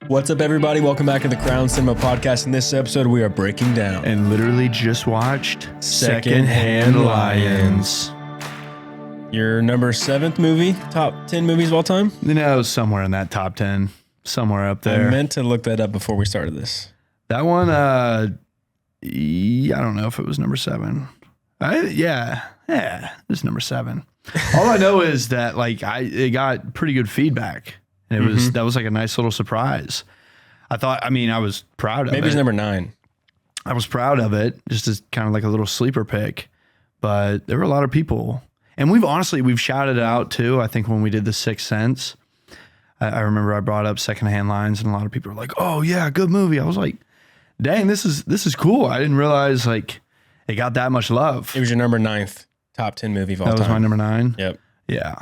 What's up, everybody? Welcome back to the Crown Cinema Podcast. In this episode, we are breaking down and literally just watched Secondhand Lions. Your number 7th movie, top 10 movies of all time? You know, somewhere in that top 10, somewhere up there. I meant to look that up before we started this. That one, I don't know if it was number 7. Yeah, it was number 7. All I know is that it got pretty good feedback. And that was like a nice little surprise. I was proud of it. Maybe it's number 9. I was proud of it, just as kind of like a little sleeper pick. But there were a lot of people. And we've shouted it out too. I think when we did the Sixth Sense, I remember I brought up Secondhand Lions, and a lot of people were like, "Oh yeah, good movie." I was like, "Dang, this is cool." I didn't realize it got that much love. It was your number 9th top 10 movie of all time. That was my number 9. Yep. Yeah.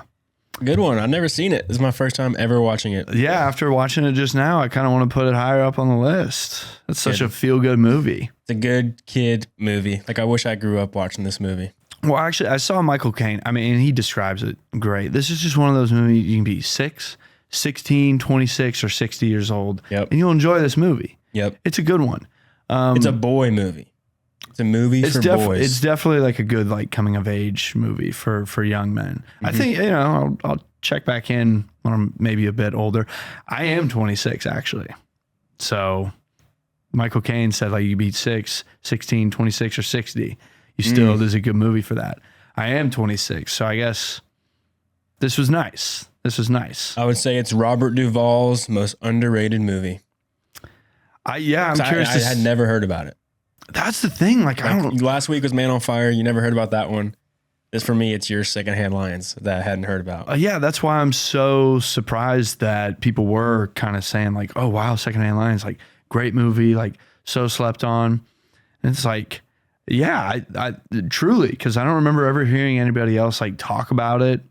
Good one. I've never seen it. This is my first time ever watching it. Yeah, after watching it just now, I kind of want to put it higher up on the list. It's such a feel-good movie. It's a good kid movie. I wish I grew up watching this movie. Well, actually, I saw Michael Caine. And he describes it great. This is just one of those movies you can be 6, 16, 26, or 60 years old. Yep. And you'll enjoy this movie. Yep. It's a good one. It's a boy movie. It's a movie for boys. It's definitely like a good coming of age movie for young men. I think, I'll check back in when I'm maybe a bit older. I am 26 actually. So Michael Caine said you beat 6, 16, 26 or 60. There's a good movie for that. I am 26. So I guess this was nice. I would say it's Robert Duvall's most underrated movie. I'm curious. I had never heard about it. That's the thing. Last week was Man on Fire. You never heard about that one. This, for me, it's your Secondhand Lions that I hadn't heard about. That's why I'm so surprised that people were kind of saying oh, wow, Secondhand Lions, great movie, so slept on. And it's I truly, because I don't remember ever hearing anybody else talk about it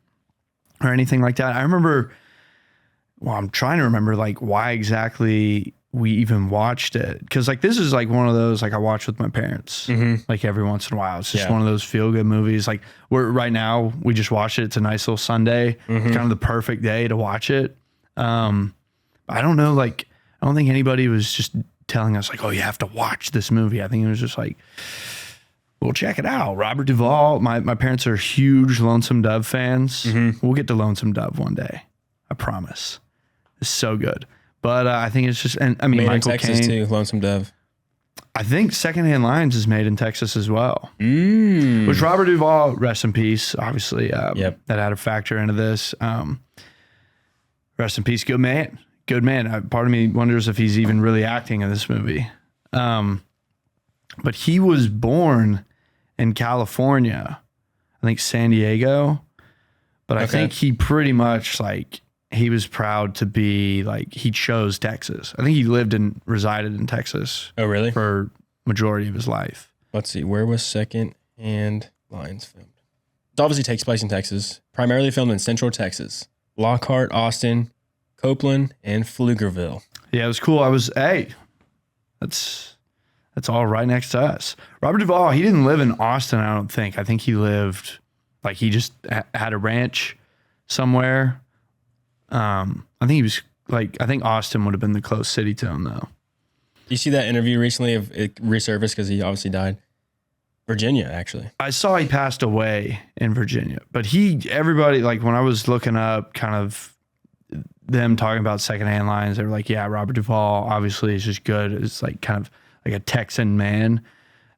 or anything like that. I remember, I'm trying to remember why exactly we even watched it, because this is one of those I watch with my parents every once in a while. It's just one of those feel good movies. We're right now, we just watched it. It's a nice little Sunday, kind of the perfect day to watch it. I don't know, I don't think anybody was just telling us oh, you have to watch this movie. I think it was just we'll check it out. Robert Duvall. My parents are huge Lonesome Dove fans. We'll get to Lonesome Dove one day, I promise. It's so good. But I think it's just, and made Michael in Texas Caine, too, Lonesome Dove. I think Secondhand Lions is made in Texas as well. Which Robert Duvall, rest in peace, obviously, that had a factor into this. Rest in peace, good man. Good man. Part of me wonders if he's even really acting in this movie. But he was born in California, I think San Diego. But I think he pretty much he was proud to be he chose Texas. I think he lived and resided in Texas. Oh, really? For majority of his life. Let's see. Where was Secondhand Lions filmed? It obviously takes place in Texas, primarily filmed in Central Texas. Lockhart, Austin, Copeland, and Pflugerville. Yeah, it was cool. That's all right next to us. Robert Duvall, he didn't live in Austin, I don't think. I think he lived, he just had a ranch somewhere. I think he was I think Austin would have been the close city to him though. You see that interview recently of it resurfaced because he obviously died? Virginia, actually. I saw he passed away in Virginia, but everybody, when I was looking up kind of them talking about Secondhand Lions, they were yeah, Robert Duvall obviously is just good. It's kind of a Texan man,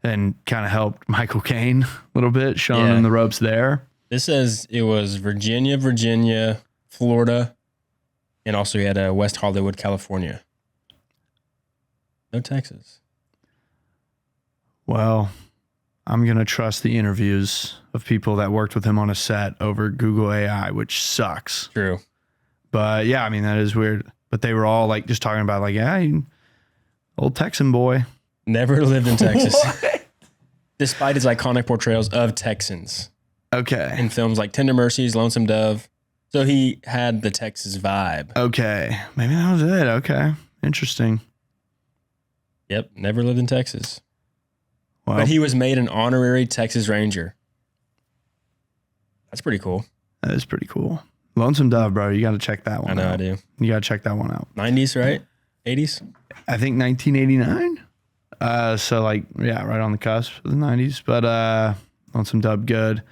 and kind of helped Michael Caine a little bit, showing him the ropes there. This says it was Virginia, Florida, and also he had West Hollywood, California. No Texas. Well, I'm going to trust the interviews of people that worked with him on a set over Google AI, which sucks. True. But yeah, that is weird. But they were all just talking about old Texan boy. Never lived in Texas. Despite his iconic portrayals of Texans. Okay. In films like Tender Mercies, Lonesome Dove. So he had the Texas vibe. Okay. Maybe that was it. Okay. Interesting. Yep. Never lived in Texas. Well, but he was made an honorary Texas Ranger. That's pretty cool. That is pretty cool. Lonesome Dove, bro. You got to check that one out. I do. You got to check that one out. 90s, right? 80s? I think 1989. So like, yeah, right on the cusp of the 90s, but on some dub good.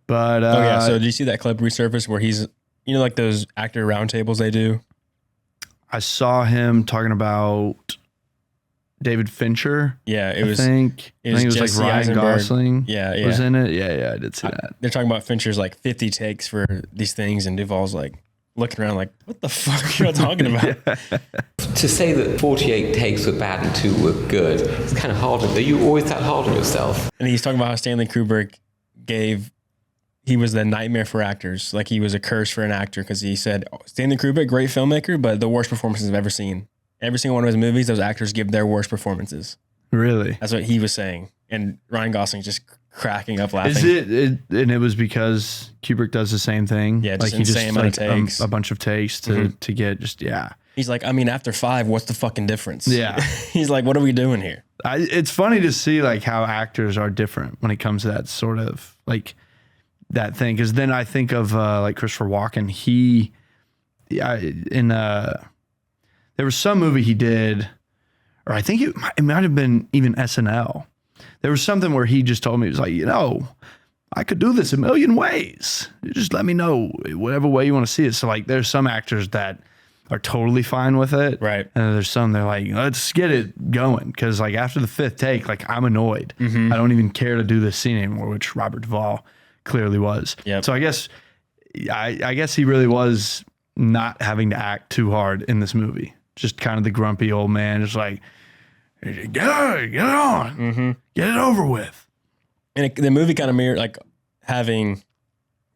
But Oh yeah, so did you see that clip resurface where he's, like those actor roundtables they do? I saw him talking about David Fincher. Yeah, I think it was Jesse like Ryan Eisenberg. Gosling. Yeah. Was in it. Yeah, I did see that. They're talking about Fincher's like 50 takes for these things, and Duvall's like looking around like, what the fuck are you talking about? To say that 48 takes were bad and 2 were good, it's kind of hard. Are you always that hard on yourself? And he's talking about how Stanley Kubrick he was the nightmare for actors. Like he was a curse for an actor because he said, Stanley Kubrick, great filmmaker, but the worst performances I've ever seen. Every single one of his movies, those actors give their worst performances. Really? That's what he was saying. And Ryan Gosling's just cracking up laughing. Is it and it was because Kubrick does the same thing? Yeah, just like he insane amount of takes. A bunch of takes to get He's like, I mean, after 5, what's the fucking difference? Yeah. He's like, what are we doing here? It's funny to see like how actors are different when it comes to that sort of like that thing. Because then I think of like Christopher Walken. There was some movie he did, or I think it might have been even SNL. There was something where he just told me, he was like, I could do this a million ways. You just let me know whatever way you want to see it. So like there's some actors that are totally fine with it. Right. And there's some they're like, let's get it going. Cause like after the 5th take, like I'm annoyed. I don't even care to do this scene anymore, which Robert Duvall clearly was. Yep. So I guess he really was not having to act too hard in this movie. Just kind of the grumpy old man, just like, get on, get it over with. And the movie kind of mirrored like having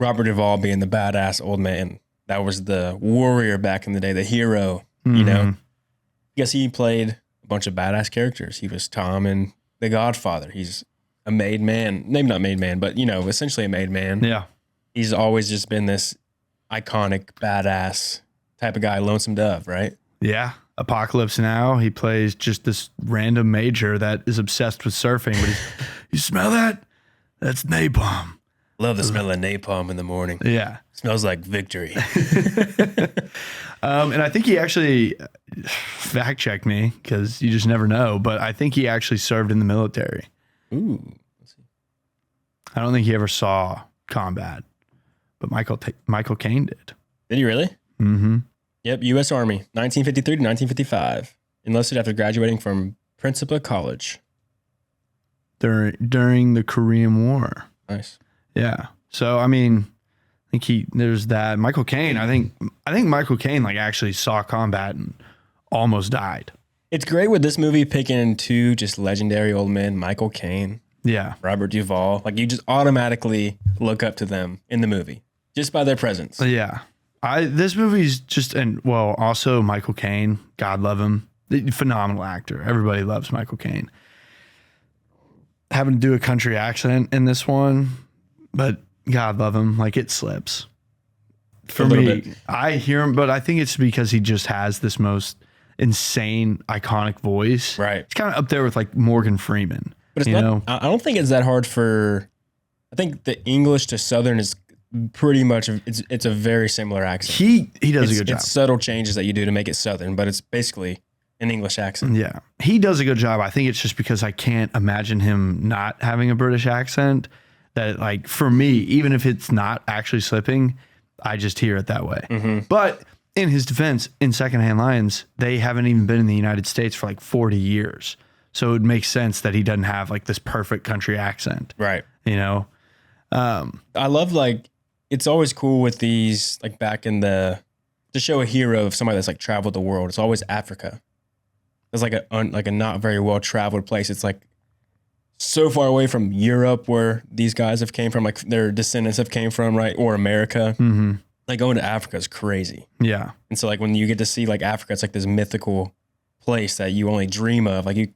Robert Duvall being the badass old man. That was the warrior back in the day, the hero, I guess he played a bunch of badass characters. He was Tom in The Godfather. He's a made man, maybe not made man, but essentially a made man. Yeah. He's always just been this iconic, badass type of guy, lonesome dove, right? Yeah. Apocalypse Now, he plays just this random major that is obsessed with surfing. But you smell that? That's napalm. Love the smell of napalm in the morning. Yeah. Smells like victory. And I think he actually, fact check me because you just never know, but I think he actually served in the military. Ooh. Let's see. I don't think he ever saw combat, but Michael Caine did. Did he really? Mm-hmm. Yep, U.S. Army, 1953 to 1955. Enlisted after graduating from Principal College. During the Korean War. Nice. Yeah. So, I mean, I think there's that. Michael Caine, I think Michael Caine like actually saw combat and almost died. It's great with this movie picking 2 just legendary old men, Michael Caine, Yeah. Robert Duvall. Like you just automatically look up to them in the movie just by their presence. Yeah. This movie's just, and well, also Michael Caine, God love him. Phenomenal actor. Everybody loves Michael Caine. Having to do a country accent in this one, but God love him. Like it slips. For me, I hear him, but I think it's because he just has this most insane, iconic voice. Right. It's kind of up there with like Morgan Freeman. But it's I don't think it's that hard I think the English to Southern is pretty much, it's a very similar accent. He does a good job. It's subtle changes that you do to make it Southern, but it's basically an English accent. Yeah. He does a good job. I think it's just because I can't imagine him not having a British accent that like for me, even if it's not actually slipping, I just hear it that way. But in his defense, in Secondhand Lions, they haven't even been in the United States for like 40 years. So it makes sense that he doesn't have like this perfect country accent. Right. I love like, it's always cool with these, like back in to show a hero of somebody that's like traveled the world. It's always Africa. It's like a not very well traveled place. It's like so far away from Europe where these guys have came from, like their descendants have came from, right? Or America. Like going to Africa is crazy. Yeah. And so like when you get to see like Africa, it's like this mythical place that you only dream of. Like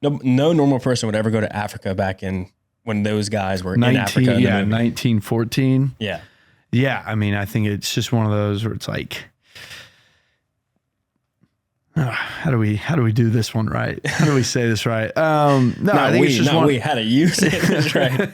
no normal person would ever go to Africa back in when those guys were in Africa. In 1914. Yeah. Yeah. I mean, I think it's just one of those where it's like, how do we do this one right? How do we say this right? No, I think it's just how to use it. That's right.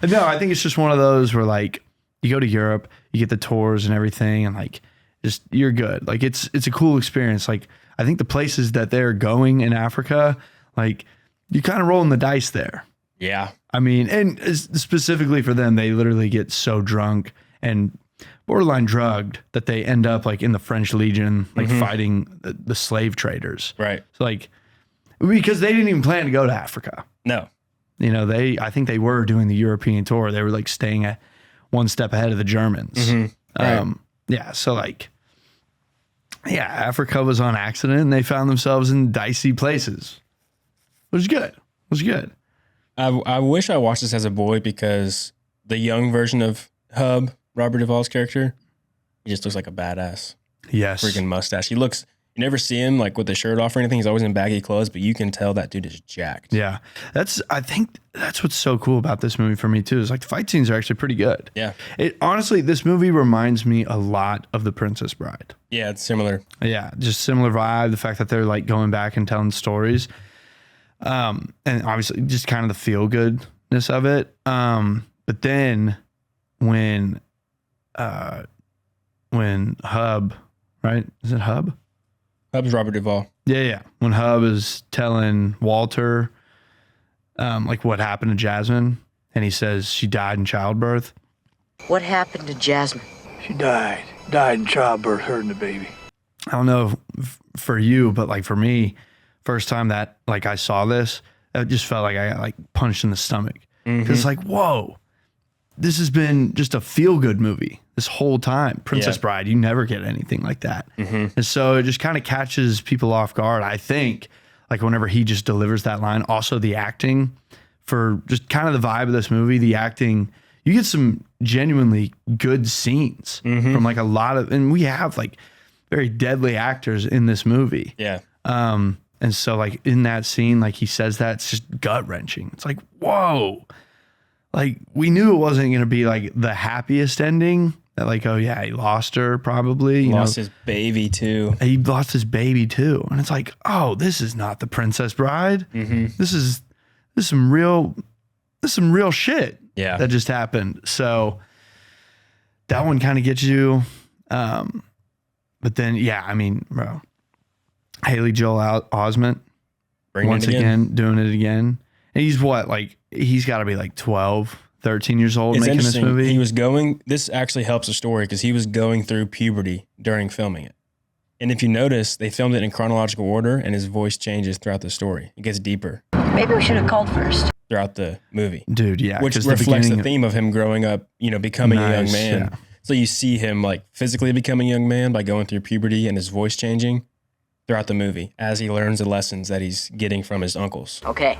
No, I think it's just one of those where like you go to Europe, you get the tours and everything, and like just you're good. Like it's a cool experience. Like I think the places that they're going in Africa, like you kind of rolling the dice there. Yeah. I mean, and specifically for them, they literally get so drunk and borderline drugged that they end up like in the French Legion, like fighting the slave traders. Right. So like, because they didn't even plan to go to Africa. No. You know, I think they were doing the European tour. They were like staying at one step ahead of the Germans. Right. Yeah. So like, yeah, Africa was on accident and they found themselves in dicey places. It was good. It was good. I wish I watched this as a boy because the young version of Hub, Robert Duvall's character, he just looks like a badass. Yes. Freaking mustache. You never see him like with the shirt off or anything. He's always in baggy clothes, but you can tell that dude is jacked. Yeah. I think that's what's so cool about this movie for me too, is like the fight scenes are actually pretty good. Yeah. Honestly, this movie reminds me a lot of The Princess Bride. Yeah, it's similar. Yeah. Just similar vibe. The fact that they're like going back and telling stories. And obviously just kind of the feel goodness of it. But then when Hub, right? Is it Hub? Hub's Robert Duvall. Yeah. When Hub is telling Walter, like what happened to Jasmine, and he says she died in childbirth. What happened to Jasmine? She died in childbirth, hurting the baby. I don't know for you, but like for me, first time that like I saw this, it just felt like I got like punched in the stomach. Because it's like, whoa, this has been just a feel good movie this whole time. Princess Bride, you never get anything like that. And so it just kind of catches people off guard. I think like whenever he just delivers that line, also the acting for just kind of the vibe of this movie, the acting, you get some genuinely good scenes from like a lot of, and we have like very deadly actors in this movie. Yeah. And so like in that scene, like he says that, it's just gut wrenching. It's like, whoa. Like we knew it wasn't going to be like the happiest ending. That like, oh yeah, he lost her probably. You Lost know, his baby too. he lost his baby too. And it's like, oh, this is not the Princess Bride. This is some real shit that just happened. So that one kind of gets you. But then, yeah, I mean, bro, Haley Joel Osment, once again, doing it again. And he's what, like, he's got to be like 12, 13 years old making this movie. This actually helps the story because he was going through puberty during filming it. And if you notice, they filmed it in chronological order and his voice changes throughout the story. It gets deeper Maybe we should have called first. throughout the movie. Dude, yeah. Which reflects the theme of him growing up, becoming a young man. Yeah. So you see him like physically becoming a young man by going through puberty and his voice changing throughout the movie as he learns the lessons that he's getting from his uncles. Okay.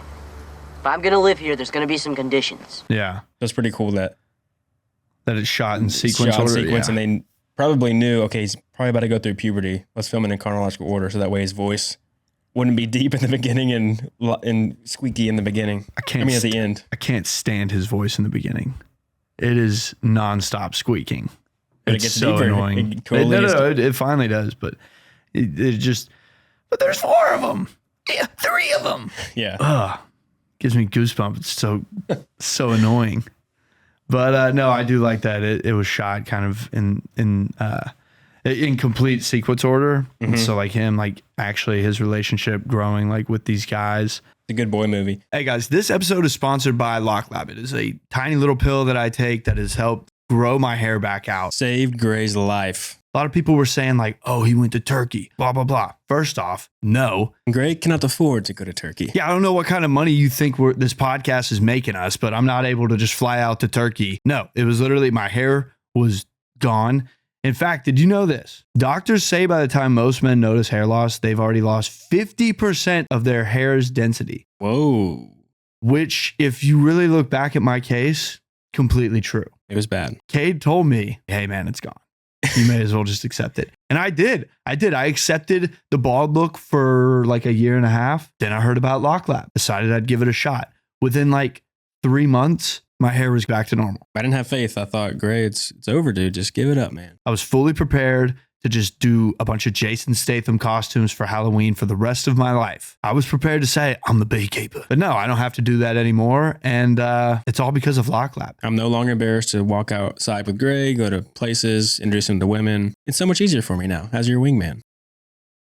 If I'm going to live here, there's going to be some conditions. Yeah. That's pretty cool that it's shot in sequence order. Yeah. And they probably knew, okay, he's probably about to go through puberty. Let's film it in chronological order so that way his voice wouldn't be deep in the beginning and squeaky in the beginning. at the end. I can't stand his voice in the beginning. It is nonstop squeaking. But it's it gets so deeper. annoying. It finally does, but it just. But there's 4 of them. Yeah, 3 of them. Yeah. Ugh, gives me goosebumps. It's so annoying. But no, I do like that. It was shot kind of in complete sequence order. And so like him, like actually his relationship growing like with these guys. It's a good boy movie. Hey guys, this episode is sponsored by Lock Lab. It is a tiny little pill that I take that has helped grow my hair back out. Saved Gray's life. A lot of people were saying like, oh, he went to Turkey, blah, blah, blah. First off, no. Gray cannot afford to go to Turkey. Yeah, I don't know what kind of money you think this podcast is making us, but I'm not able to just fly out to Turkey. No, it was literally my hair was gone. In fact, did you know this? Doctors say by the time most men notice hair loss, they've already lost 50% of their hair's density. Whoa. Which, if you really look back at my case, completely true. It was bad. Cade told me, hey man, it's gone. You may as well just accept it. And I did. I accepted the bald look for like a year and a half. Then I heard about Lock Lab. Decided I'd give it a shot. Within like 3 months, my hair was back to normal. I didn't have faith. I thought, Gray, it's over, dude. Just give it up, man. I was fully prepared to just do a bunch of Jason Statham costumes for Halloween for the rest of my life. I was prepared to say I'm the beekeeper, but no, I don't have to do that anymore. And it's all because of Lock Lab. I'm no longer embarrassed to walk outside with Gray, go to places, introduce him to women. It's so much easier for me now as your wingman.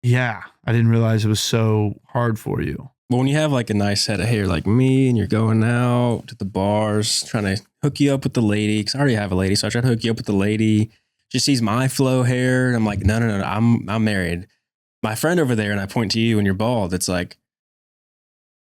Yeah, I didn't realize it was so hard for you. But when you have like a nice head of hair like me and you're going out to the bars, trying to hook you up with the lady, because I already have a lady, so I try to hook you up with the lady. She sees my flow hair, and I'm like, no, I'm married. My friend over there, and I point to you, and you're bald. It's like,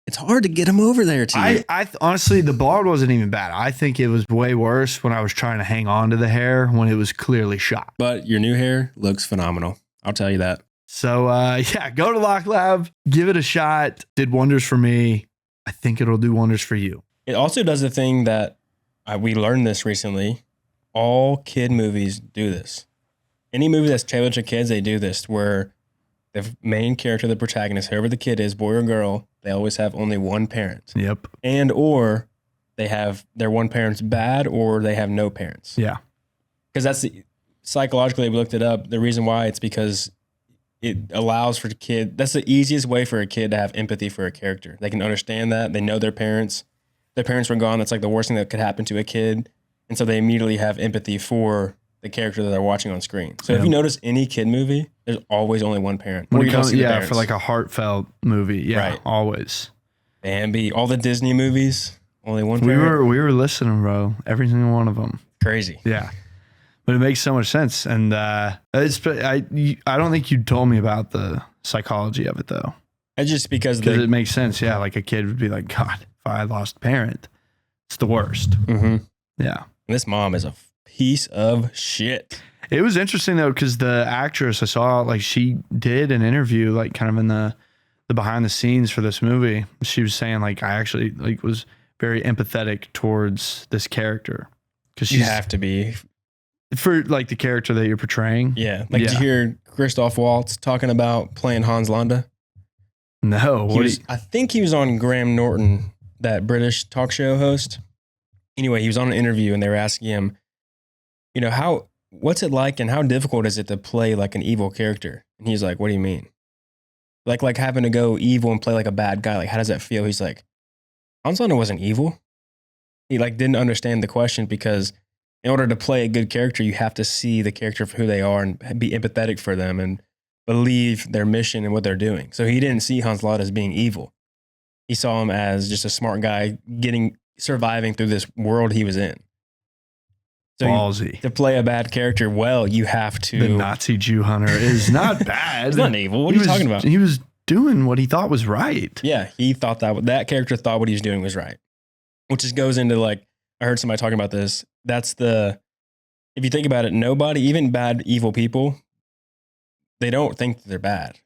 it's hard to get him over there to you. I honestly, the bald wasn't even bad. I think it was way worse when I was trying to hang on to the hair when it was clearly shot. But your new hair looks phenomenal. I'll tell you that. So, yeah, go to Lock Lab, give it a shot. Did wonders for me. I think it'll do wonders for you. It also does the thing that we learned this recently. All kid movies do this. Any movie that's tailored to kids, they do this, where the main character, the protagonist, whoever the kid is, boy or girl, they always have only one parent. Yep. And or they have their one parent's bad, or they have no parents. Yeah. Because psychologically, we looked it up. The reason why, it's because it allows for the kid. That's the easiest way for a kid to have empathy for a character. They can understand that. They know their parents. Their parents were gone. That's like the worst thing that could happen to a kid. And so they immediately have empathy for the character that they're watching on screen. So if you notice any kid movie, there's always only one parent. When it comes, for like a heartfelt movie. Yeah, right. Always. Bambi, all the Disney movies, only one parent. We were listening, bro. Every single one of them. Crazy. Yeah. But it makes so much sense. And I don't think you told me about the psychology of it, though. It's just because it makes sense. Yeah. Like a kid would be like, God, if I lost a parent, it's the worst. Mm-hmm. Yeah. And this mom is a piece of shit. It was interesting, though, because the actress I saw, like, she did an interview, like, kind of in the behind the scenes for this movie. She was saying, like, I actually, like, was very empathetic towards this character. Because you have to be. For like the character that you're portraying? Yeah. Like, did you hear Christoph Waltz talking about playing Hans Landa? No. I think he was on Graham Norton, that British talk show host. Anyway, he was on an interview and they were asking him, you know, what's it like and how difficult is it to play like an evil character? And he's like, what do you mean? Like having to go evil and play like a bad guy. Like, how does that feel? He's like, Hans Landa wasn't evil. He like didn't understand the question, because in order to play a good character, you have to see the character for who they are and be empathetic for them and believe their mission and what they're doing. So he didn't see Hans Landa as being evil. He saw him as just a smart guy surviving through this world he was in. So ballsy. To play a bad character well, you have to. The Nazi Jew hunter is not bad. It's not evil. What are you talking about? He was doing what he thought was right. Yeah, he thought that character thought what he was doing was right. Which just goes into, like, I heard somebody talking about this. If you think about it, nobody, even bad, evil people, they don't think that they're bad.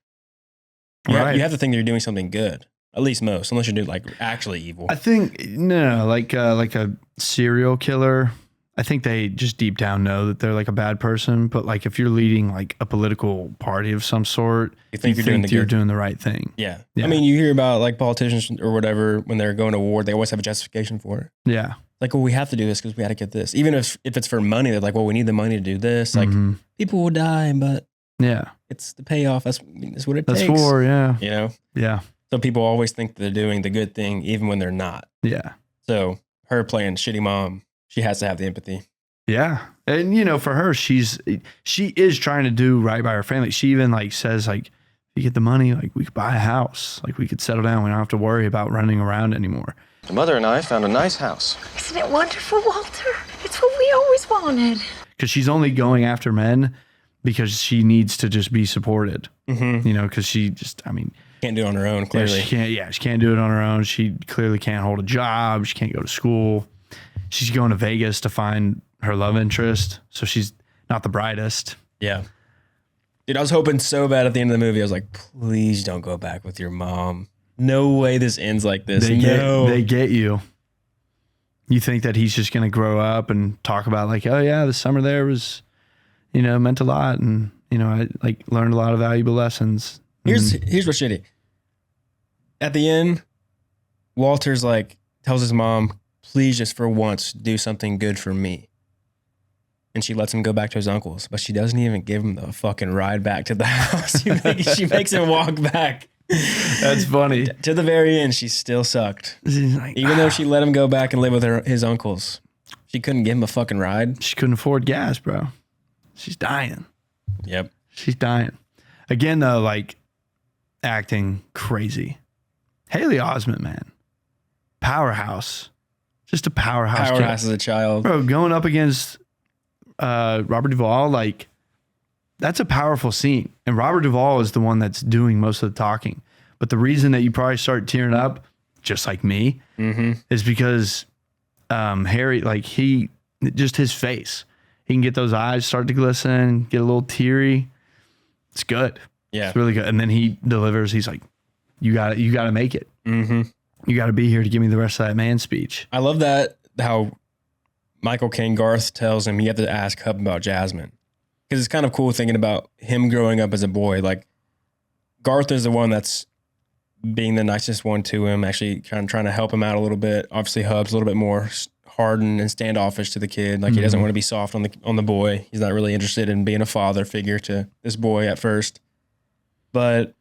You have to think that you're doing something good. At least most, unless you're doing like actually evil. I think, no, like a serial killer, I think they just deep down know that they're like a bad person. But like if you're leading like a political party of some sort, you think you're doing the right thing. Yeah. I mean, you hear about like politicians or whatever, when they're going to war, they always have a justification for it. Yeah. Like, well, we have to do this because we got to get this. Even if it's for money, they're like, well, we need the money to do this. Like, people will die, but it's the payoff. That's what it takes. That's for, yeah. You know? Yeah. So people always think that they're doing the good thing, even when they're not. Yeah. So her playing shitty mom, she has to have the empathy. Yeah. And, you know, for her, she is trying to do right by her family. She even like says, like, if you get the money, like we could buy a house, like we could settle down. We don't have to worry about running around anymore. The mother and I found a nice house. Isn't it wonderful, Walter? It's what we always wanted. Because she's only going after men because she needs to just be supported. Mm-hmm. You know, because she just, I mean, can't do it on her own, clearly. She can't do it on her own. She clearly can't hold a job. She can't go to school. She's going to Vegas to find her love interest. So she's not the brightest. Yeah. Dude, I was hoping so bad at the end of the movie. I was like, please don't go back with your mom. No way this ends like this. They get you. You think that he's just going to grow up and talk about like, oh yeah, the summer there was, you know, meant a lot. And, you know, I like learned a lot of valuable lessons. Here's what's shitty. At the end, Walter's like, tells his mom, please just for once do something good for me. and she lets him go back to his uncle's, but she doesn't even give him the fucking ride back to the house. She makes him walk back. That's funny. To the very end, she still sucked. Like, Even though she let him go back and live with his uncles, she couldn't give him a fucking ride. she couldn't afford gas, bro. She's dying. Yep. She's dying. Again, though, like acting crazy. Haley Osment, man. Powerhouse. Just a powerhouse. Powerhouse as a child. Bro, going up against Robert Duvall, like, that's a powerful scene. And Robert Duvall is the one that's doing most of the talking. But the reason that you probably start tearing up, just like me, is because Harry, like, just his face. He can get those eyes start to glisten, get a little teary. It's good. Yeah. It's really good. And then he delivers. He's like, you got to make it. Mm-hmm. You got to be here to give me the rest of that man speech. I love that, how Michael Caine Garth tells him you have to ask Hub about Jasmine. Because it's kind of cool thinking about him growing up as a boy. Like, Garth is the one that's being the nicest one to him, actually trying to help him out a little bit. Obviously, Hub's a little bit more hardened and standoffish to the kid. Like, he doesn't want to be soft on the boy. He's not really interested in being a father figure to this boy at first. But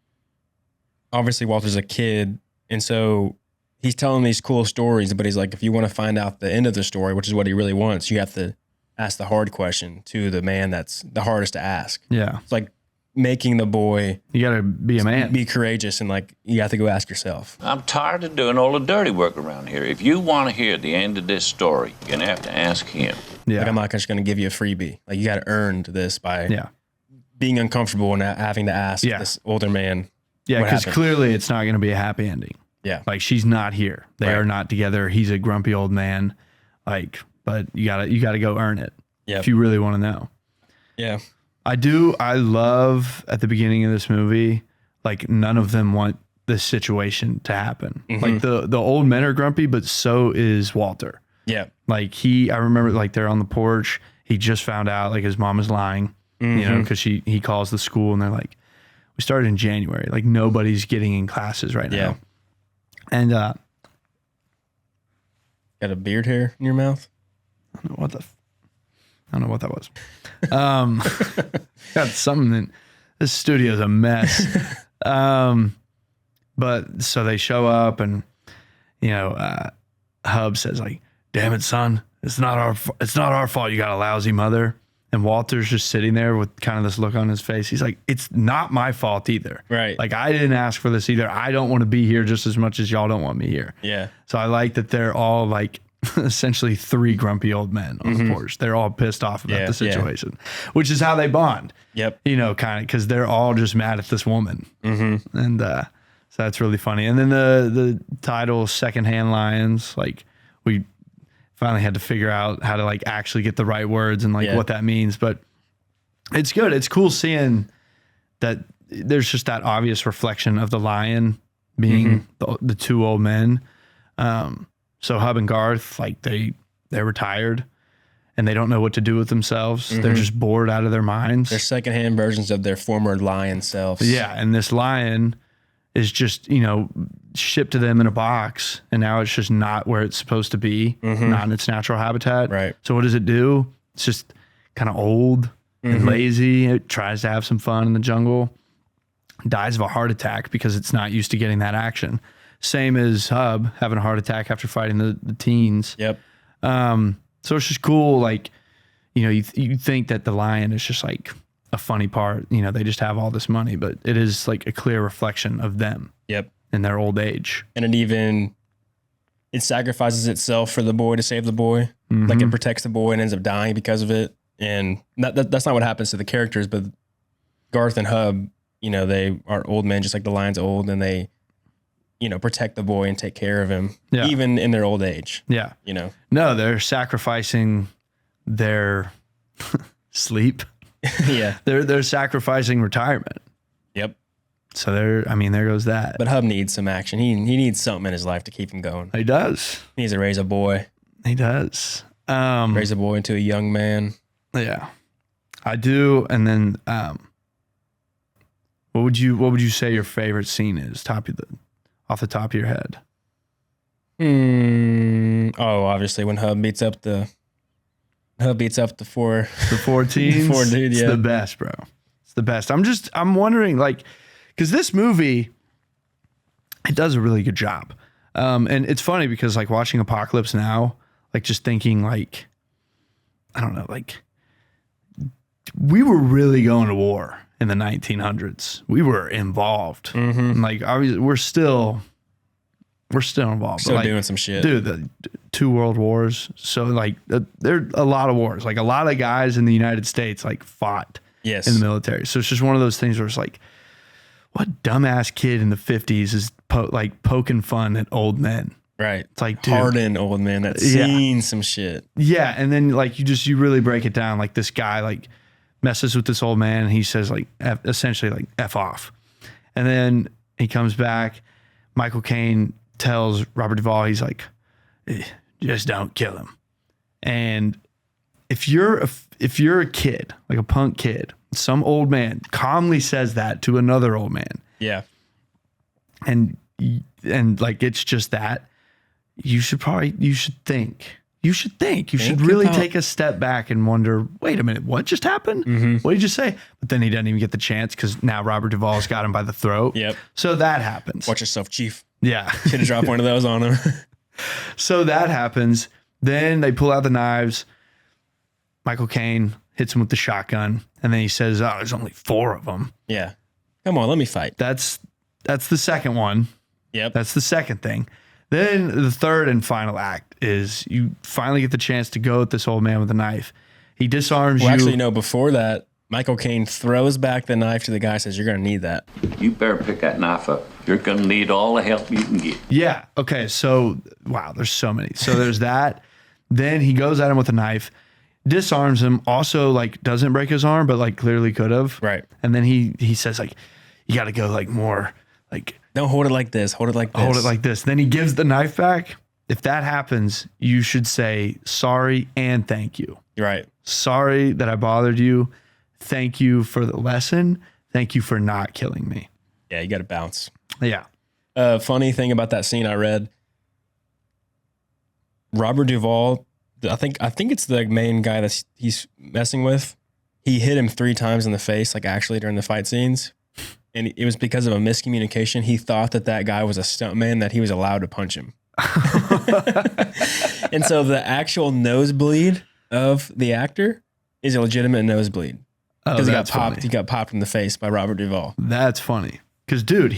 obviously, Walter's a kid. And so he's telling these cool stories, but he's like, if you want to find out the end of the story, which is what he really wants, you have to ask the hard question to the man that's the hardest to ask. Yeah. It's like making the boy, you got to be a man. be courageous, and like, you have to go ask yourself. I'm tired of doing all the dirty work around here. If you want to hear the end of this story, you're going to have to ask him. Yeah. Like, I'm not just going to give you a freebie. Like, you got to earn this by Yeah. being uncomfortable and having to ask this older man. Yeah, what because happened. clearly it's not going to be a happy ending. Yeah. Like, she's not here. They Right. are not together. He's a grumpy old man. Like, but you gotta go earn it. Yep. If you really want to know. Yeah. I love at the beginning of this movie, like, none of them want this situation to happen. Like, the old men are grumpy, but so is Walter. Yeah. Like, I remember, like, they're on the porch. He just found out, like, his mom is lying, you know, because he calls the school and they're like, we started in January. Like, nobody's getting in classes right now. And got a beard hair in your mouth? I don't know what that was. Got something in this studio's a mess. But so they show up and, you know, Hub says, like, damn it, son, it's not our fault you got a lousy mother. And Walter's just sitting there with kind of this look on his face. He's like, it's not my fault either. Right. Like, I didn't ask for this either. I don't want to be here just as much as y'all don't want me here. Yeah. So I like that they're all, like, essentially three grumpy old men on the porch. They're all pissed off about the situation, which is how they bond. Yep. You know, kind of, because they're all just mad at this woman. And so that's really funny. And then the title, Secondhand Lions, like, we finally had to figure out how to, like, actually get the right words and, like, what that means. But it's good. It's cool seeing that there's just that obvious reflection of the lion being the two old men. So Hub and Garth, like, they're retired and they don't know what to do with themselves. They're just bored out of their minds. They're secondhand versions of their former lion selves. Yeah. And this lion is just, you know, shipped to them in a box, and now it's just not where it's supposed to be, not in its natural habitat. Right. So what does it do? It's just kind of old and lazy. It tries to have some fun in the jungle, dies of a heart attack because it's not used to getting that action. Same as Hub having a heart attack after fighting the teens. Yep. So it's just cool. Like, you know, you think that the lion is just like a funny part, you know, they just have all this money, but it is like a clear reflection of them. Yep. In their old age. And it sacrifices itself for the boy to save the boy. Like, it protects the boy and ends up dying because of it. And that's not what happens to the characters, but Garth and Hub, you know, they are old men just like the lion's old, and they, you know, protect the boy and take care of him, even in their old age. Yeah. You know? No, they're sacrificing their sleep. Yeah. They're sacrificing retirement. Yep. So there goes that. But Hub needs some action. He needs something in his life to keep him going. He does. He needs to raise a boy. He does. Raise a boy into a young man. Yeah. I do. And then what would you say your favorite scene is? Off the top of your head. Oh, obviously when Hub beats up the beats up the 4. The 14s. 4 dude, It's yeah. the best, bro. It's the best. I'm wondering, like, because this movie, it does a really good job. And it's funny because, like, watching Apocalypse Now, like, just thinking, like, I don't know, like, we were really going to war in the 1900s. We were involved. And, like, obviously, we're still involved. Still But, like, doing some shit. dude, the 2 world wars. So, like, there are a lot of wars. Like, a lot of guys in the United States, like, fought Yes. in the military. So it's just one of those things where it's like, what dumbass kid in the 50s is poking fun at old men? Right. It's like, dude. Hardened old man that's Yeah. seen some shit. Yeah. And then, like, you really break it down. Like, this guy, like, messes with this old man and he says, like, essentially, like, F off. And then he comes back. Michael Caine tells Robert Duvall, he's like, just don't kill him. And if you're a kid, like a punk kid, some old man calmly says that to another old man, Yeah. and like, it's just that, you should think. You should Think really about- take a step back and wonder, wait a minute, what just happened? What did you say? But then he doesn't even get the chance because now Robert Duvall's got him by the throat. Yep. So that happens. Watch yourself, Chief. Yeah. Should have dropped one of those on him. So that happens. Then they pull out the knives. Michael Caine hits him with the shotgun. And then he says, oh, there's only 4 of them. Yeah. Come on, let me fight. That's the second one. Yep. That's the second thing. Then the third and final act is you finally get the chance to go at this old man with a knife. He disarms Well, you. actually, no, before that, Michael Caine throws back the knife to the guy, says, you're going to need that. You better pick that knife up. You're going to need all the help you can get. Yeah. Okay. So, wow, there's so many. So there's that. Then he goes at him with a knife, disarms him, also, like, doesn't break his arm, but, like, clearly could have. Right. And then he says, like, you got to go, like, more, like, Don't hold it like this. Hold it like this. hold it like this. Then he gives the knife back. If that happens, you should say sorry and thank you. You're right. Sorry that I bothered you. Thank you for the lesson. Thank you for not killing me. Yeah, you got to bounce. Yeah. Funny thing about that scene I read, Robert Duvall, I think it's the main guy that he's messing with. He hit him 3 times in the face, like, actually during the fight scenes. And it was because of a miscommunication. He thought that guy was a stuntman, that he was allowed to punch him. And so the actual nosebleed of the actor is a legitimate nosebleed. Because he got popped. Funny. He got popped in the face by Robert Duvall. That's funny. Because, dude,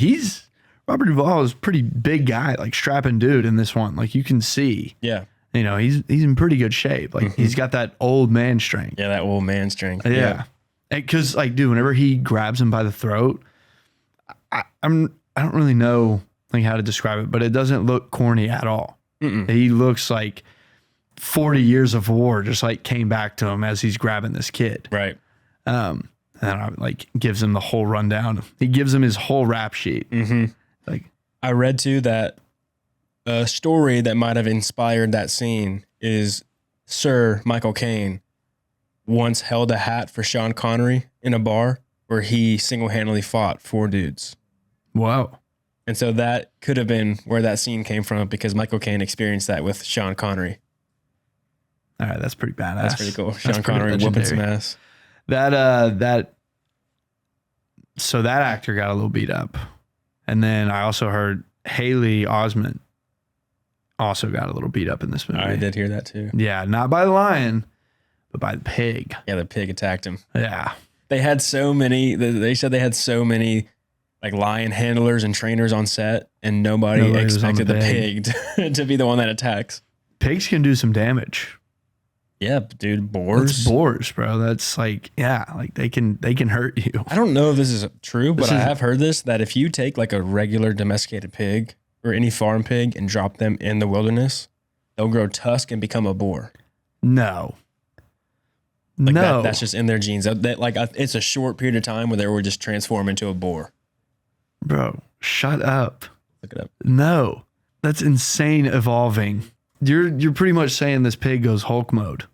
Robert Duvall is a pretty big guy, like, strapping dude in this one. Like, you can see, Yeah. you know, he's in pretty good shape. Like, he's got that old man strength. Yeah, that old man strength. Yeah. Because, like, dude, whenever he grabs him by the throat, I don't really know, like, how to describe it, but it doesn't look corny at all. He looks like 40 years of war just, like, came back to him as he's grabbing this kid. Right. And like, gives him the whole rundown. He gives him his whole rap sheet. Like, I read too that a story that might have inspired that scene is Sir Michael Caine once held a hat for Sean Connery in a bar where he single-handedly fought 4 dudes. whoa. And so that could have been where that scene came from, because Michael Caine experienced that with Sean Connery. All right, that's pretty badass. That's pretty cool. That's Sean pretty Connery whooping some legendary. ass. So that actor got a little beat up. And then I also heard Haley Osment also got a little beat up in this movie. I did hear that too. Yeah, not by the lion, but by the pig. Yeah, the pig attacked him. Yeah. They had so many, they said they had so many like lion handlers and trainers on set, and nobody was on expected the the pig to be the one that attacks. Pigs can do some damage. Yeah, dude, boars. That's boars, bro. That's like, yeah, like they can hurt you. I don't know if this is true, but This I is- have heard this, that if you take like a regular domesticated pig or any farm pig and drop them in the wilderness, they'll grow tusk and become a boar. No. Like no. that's just in their genes. It's a short period of time where they were just transformed into a boar. Bro, shut up. Look it up. No. That's insane evolving. You're pretty much saying this pig goes Hulk mode.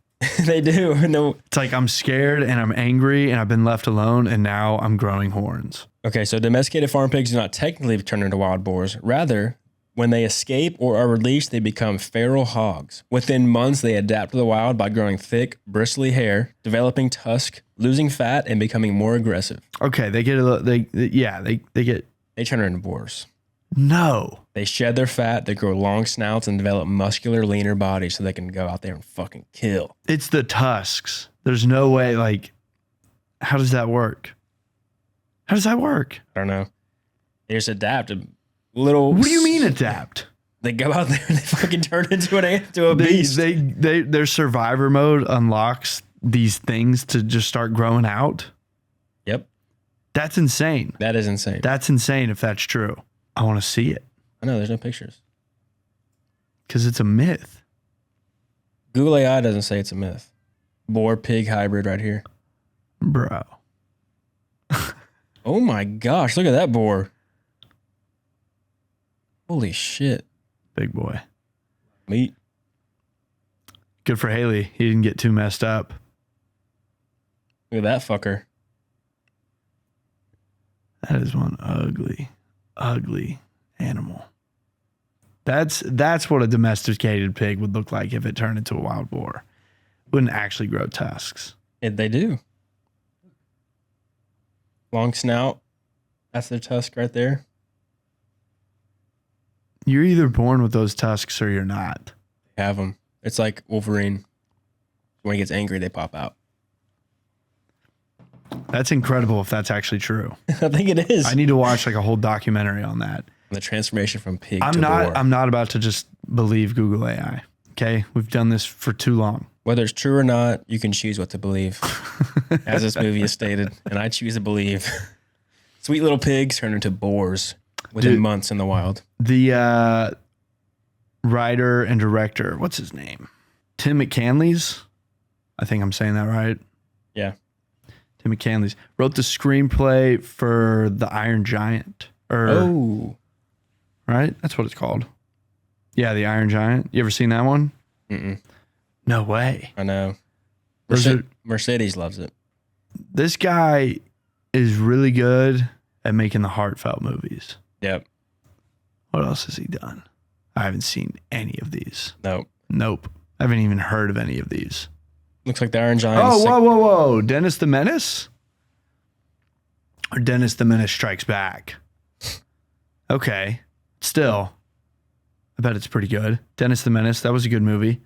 They do. No. It's like, I'm scared and I'm angry and I've been left alone and now I'm growing horns. Okay, so domesticated farm pigs do not technically turn into wild boars. Rather, When they escape or are released, they become feral hogs. Within months, they adapt to the wild by growing thick, bristly hair, developing tusk, losing fat, and becoming more aggressive. Okay, they get a little. They get. They turn into boars. No. They shed their fat, they grow long snouts, and develop muscular, leaner bodies so they can go out there and fucking kill. It's the tusks. There's no way. Like, how does that work? How does that work? I don't know. They just adapt a little. What do you mean adapt? They go out there and they fucking turn into a beast. Their survivor mode unlocks these things to just start growing out. Yep. That's insane. That is insane. That's insane if that's true. I want to see it. I know, there's no pictures. Because it's a myth. Google AI doesn't say it's a myth. Boar pig hybrid right here. Bro. Oh my gosh, look at that boar. Holy shit. Big boy. Meat. Good for Haley. He didn't get too messed up. Look at that fucker. That is one ugly animal. That's what a domesticated pig would look like if it turned into a wild boar. Wouldn't actually grow tusks. They do. Long snout. That's their tusk right there. You're either born with those tusks or you're not. They have them. It's like Wolverine. When he gets angry, they pop out. That's incredible if that's actually true. I think it is. I need to watch like a whole documentary on that. The transformation from pig to boar. I'm not about to just believe Google AI. Okay? We've done this for too long. Whether it's true or not, you can choose what to believe. As this movie is stated. And I choose to believe. Sweet little pigs turn into boars within months in the wild. The writer and director, what's his name? Tim McCanley's? I think I'm saying that right. Yeah. Tim McCanley's wrote the screenplay for The Iron Giant. Right? That's what it's called. Yeah, The Iron Giant. You ever seen that one? Mm-mm. No way. I know. Mercedes loves it. This guy is really good at making the heartfelt movies. Yep. What else has he done? I haven't seen any of these. Nope. I haven't even heard of any of these. Looks like the Iron Giant. Oh, whoa. Dennis the Menace? Or Dennis the Menace Strikes Back? Okay. Still, I bet it's pretty good. Dennis the Menace, that was a good movie.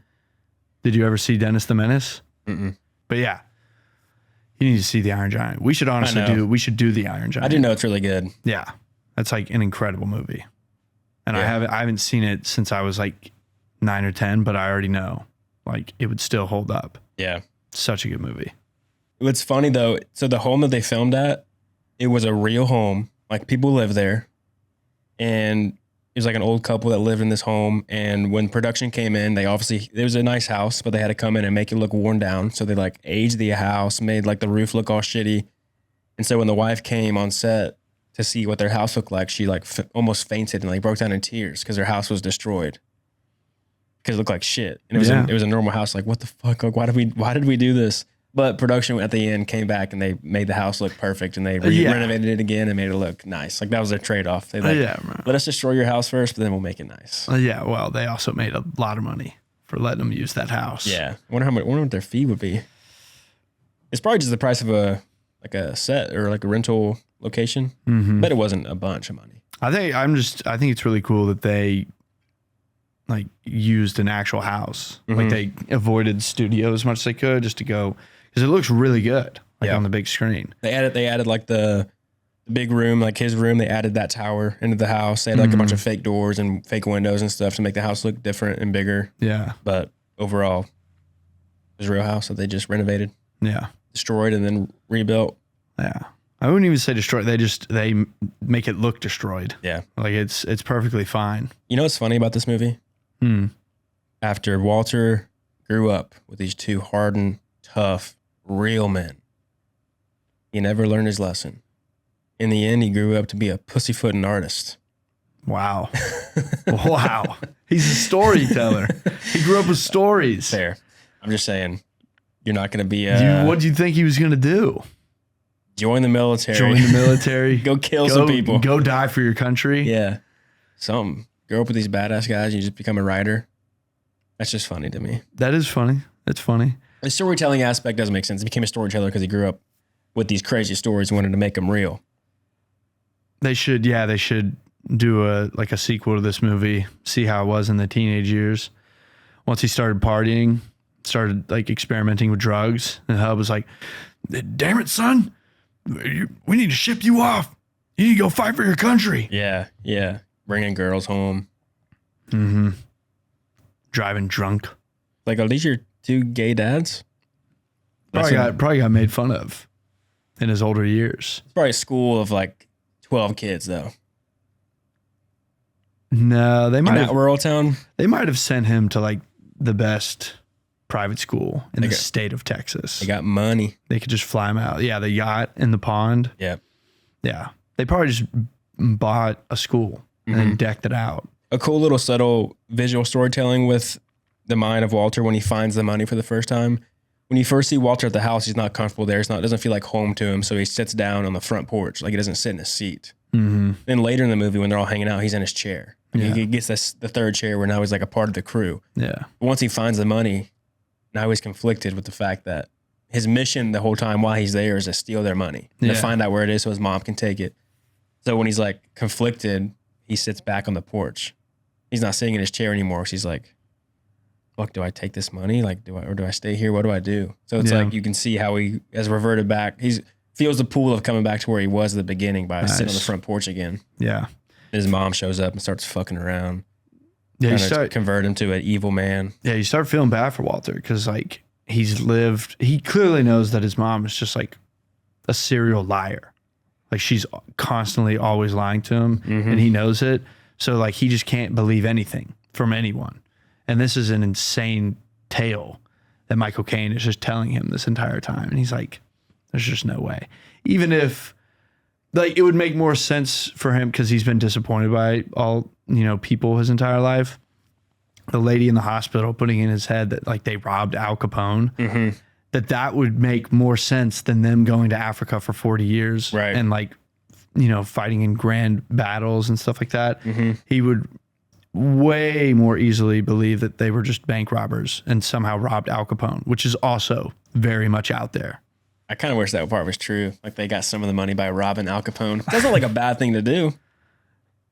Did you ever see Dennis the Menace? Mm-mm. But yeah, you need to see The Iron Giant. We should honestly do The Iron Giant. I do know it's really good. Yeah. That's like an incredible movie. And Yeah. I haven't seen it since I was like 9 or 10, but I already know like it would still hold up. Yeah. Such a good movie. What's funny though, so the home that they filmed at, it was a real home. Like people live there. And it was like an old couple that lived in this home. And when production came in, it was a nice house, but they had to come in and make it look worn down. So they like aged the house, made like the roof look all shitty. And so when the wife came on set to see what their house looked like, she like almost fainted and like broke down in tears because their house was destroyed. Because it looked like shit. And it was a normal house. Like, what the fuck? Like, why did we do this? But production at the end came back and they made the house look perfect and they renovated it again and made it look nice. Like that was their trade-off. They let us destroy your house first, but then we'll make it nice. Yeah, well, they also made a lot of money for letting them use that house. Yeah. I wonder what their fee would be. It's probably just the price of a set or like a rental location. Mm-hmm. But it wasn't a bunch of money. I think it's really cool that they like used an actual house. Mm-hmm. Like they avoided studio as much as they could just to go, because it looks really good on the big screen. They added like the big room, like his room. They added that tower into the house. They had like a bunch of fake doors and fake windows and stuff to make the house look different and bigger. Yeah. But overall, it was a real house that they just renovated. Yeah. Destroyed and then rebuilt. Yeah. I wouldn't even say destroyed. They make it look destroyed. Yeah. Like it's perfectly fine. You know what's funny about this movie? After Walter grew up with these two hardened, tough, real men, he never learned his lesson. In the end, he grew up to be a pussyfooting artist. Wow. Wow. He's a storyteller. He grew up with stories. Fair. I'm just saying, you're not going to be what do you think he was going to do? Join the military. Join the military. Go kill some people. Go die for your country. Yeah. Something. grow up with these badass guys, and you just become a writer. That's just funny to me. That is funny. That's funny. The storytelling aspect doesn't make sense. He became a storyteller because he grew up with these crazy stories and wanted to make them real. They should do a sequel to this movie, see how it was in the teenage years. Once he started partying, started like experimenting with drugs, and Hub was like, damn it, son, we need to ship you off. You need to go fight for your country. Yeah. Bringing girls home. Mm-hmm. Driving drunk. Like, are these your two gay dads? Probably got made fun of in his older years. It's probably a school of like 12 kids, though. No, they might In have that rural town. They might have sent him to like the best private school in the state of Texas. They got money. They could just fly him out. Yeah, the yacht in the pond. Yeah. Yeah. They probably just bought a school and then decked it out. A cool little subtle visual storytelling with the mind of Walter when he finds the money for the first time. When you first see Walter at the house, he's not comfortable there. It doesn't feel like home to him. So he sits down on the front porch. Like he doesn't sit in a seat. Mm-hmm. Then later in the movie, when they're all hanging out, he's in his chair. Yeah. He gets the third chair where now he's like a part of the crew. Yeah. But once he finds the money, now he's conflicted with the fact that his mission the whole time while he's there is to steal their money and to find out where it is so his mom can take it. So when he's like conflicted, he sits back on the porch. He's not sitting in his chair anymore. So he's like, fuck, do I take this money? Like, do I stay here? What do I do? So it's like, you can see how he has reverted back. Feels the pull of coming back to where he was at the beginning by sitting on the front porch again. Yeah. His mom shows up and starts fucking around. Yeah, you start convert him to an evil man. Yeah, you start feeling bad for Walter because like he clearly knows that his mom is just like a serial liar. Like she's constantly always lying to him and he knows it. So like he just can't believe anything from anyone. And this is an insane tale that Michael Caine is just telling him this entire time. And he's like, there's just no way. Even if like it would make more sense for him because he's been disappointed by all, people his entire life. The lady in the hospital putting in his head that like they robbed Al Capone, that would make more sense than them going to Africa for 40 years and like, fighting in grand battles and stuff like that. He would way more easily believe that they were just bank robbers and somehow robbed Al Capone, which is also very much out there. I kind of wish that part was true. Like they got some of the money by robbing Al Capone. That's not like a bad thing to do.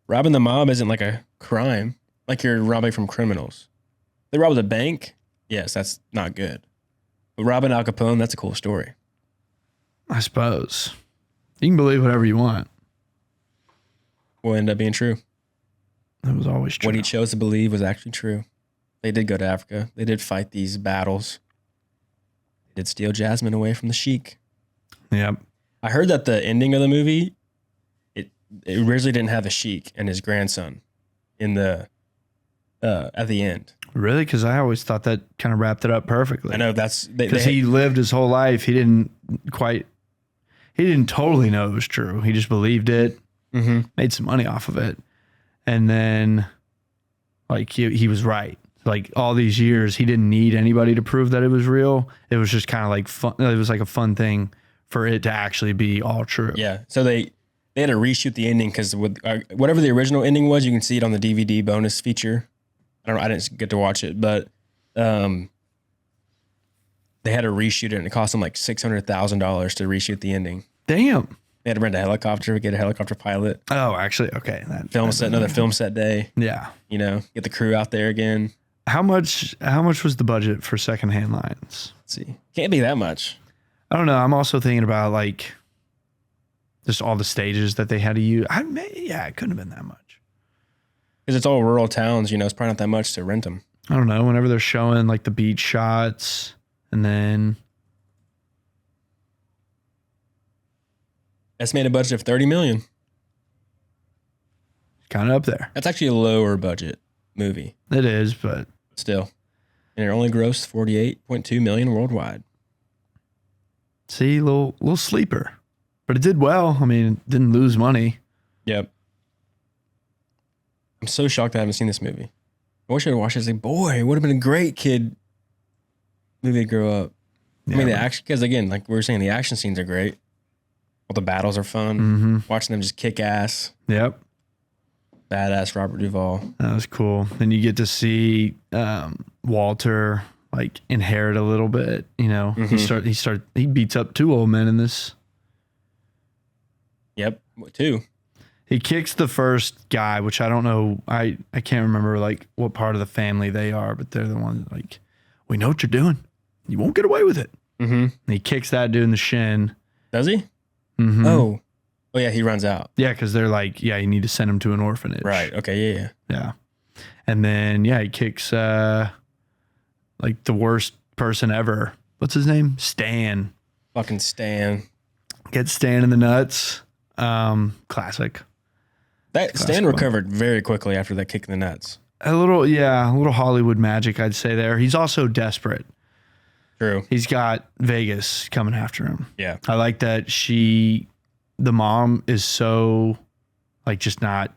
Robbing the mob isn't like a crime. Like you're robbing from criminals. They robbed a bank. Yes, that's not good. But robbing Al Capone, that's a cool story. I suppose. You can believe whatever you want. Will end up being true. It was always true. What he chose to believe was actually true. They did go to Africa. They did fight these battles. They did steal Jasmine away from the sheik. Yep. I heard that the ending of the movie, it originally didn't have the sheik and his grandson in the at the end. Really? Because I always thought that kind of wrapped it up perfectly. I know that's because he lived his whole life. He didn't totally know it was true. He just believed it, made some money off of it. And then like he was right. Like all these years, he didn't need anybody to prove that it was real. It was just kind of like fun. It was like a fun thing for it to actually be all true. Yeah. So they had to reshoot the ending because with whatever the original ending was, you can see it on the DVD bonus feature. I didn't get to watch it, but they had to reshoot it and it cost them like $600,000 to reshoot the ending. Damn. They had to rent a helicopter, get a helicopter pilot. Oh, actually, okay. Another film set day. Yeah. Get the crew out there again. How much was the budget for Secondhand Lions? Let's see. Can't be that much. I don't know. I'm also thinking about like just all the stages that they had to use. It couldn't have been that much. Because it's all rural towns, it's probably not that much to rent them. I don't know. Whenever they're showing like the beach shots and then estimated budget of $30 million. Kind of up there. That's actually a lower budget movie. It is, but still. And it only grossed $48.2 million worldwide. See, little sleeper. But it did well. I mean, it didn't lose money. Yep. I'm so shocked I haven't seen this movie. I wish I had watched it as a boy. It would have been a great kid movie to grow up. Yeah, I mean, the action, because again, like we were saying, the action scenes are great. All the battles are fun. Watching them just kick ass. Yep. badass Robert Duvall. That was cool. Then you get to see Walter like inherit a little bit. You know, he beats up 2 old men in this. Yep, 2. He kicks the first guy, which I don't know. I can't remember like what part of the family they are, but they're the ones like, we know what you're doing. You won't get away with it. Mm-hmm. And he kicks that dude in the shin. Does he? Mm-hmm. Oh yeah, he runs out. Yeah, because they're like, yeah, you need to send him to an orphanage. Right. Okay. Yeah. And then he kicks like the worst person ever. What's his name? Stan. Fucking Stan. Gets Stan in the nuts. Classic. Stan recovered very quickly after that kick in the nuts. A little Hollywood magic, I'd say there. He's also desperate. True. He's got Vegas coming after him. Yeah. I like that the mom is so like just not,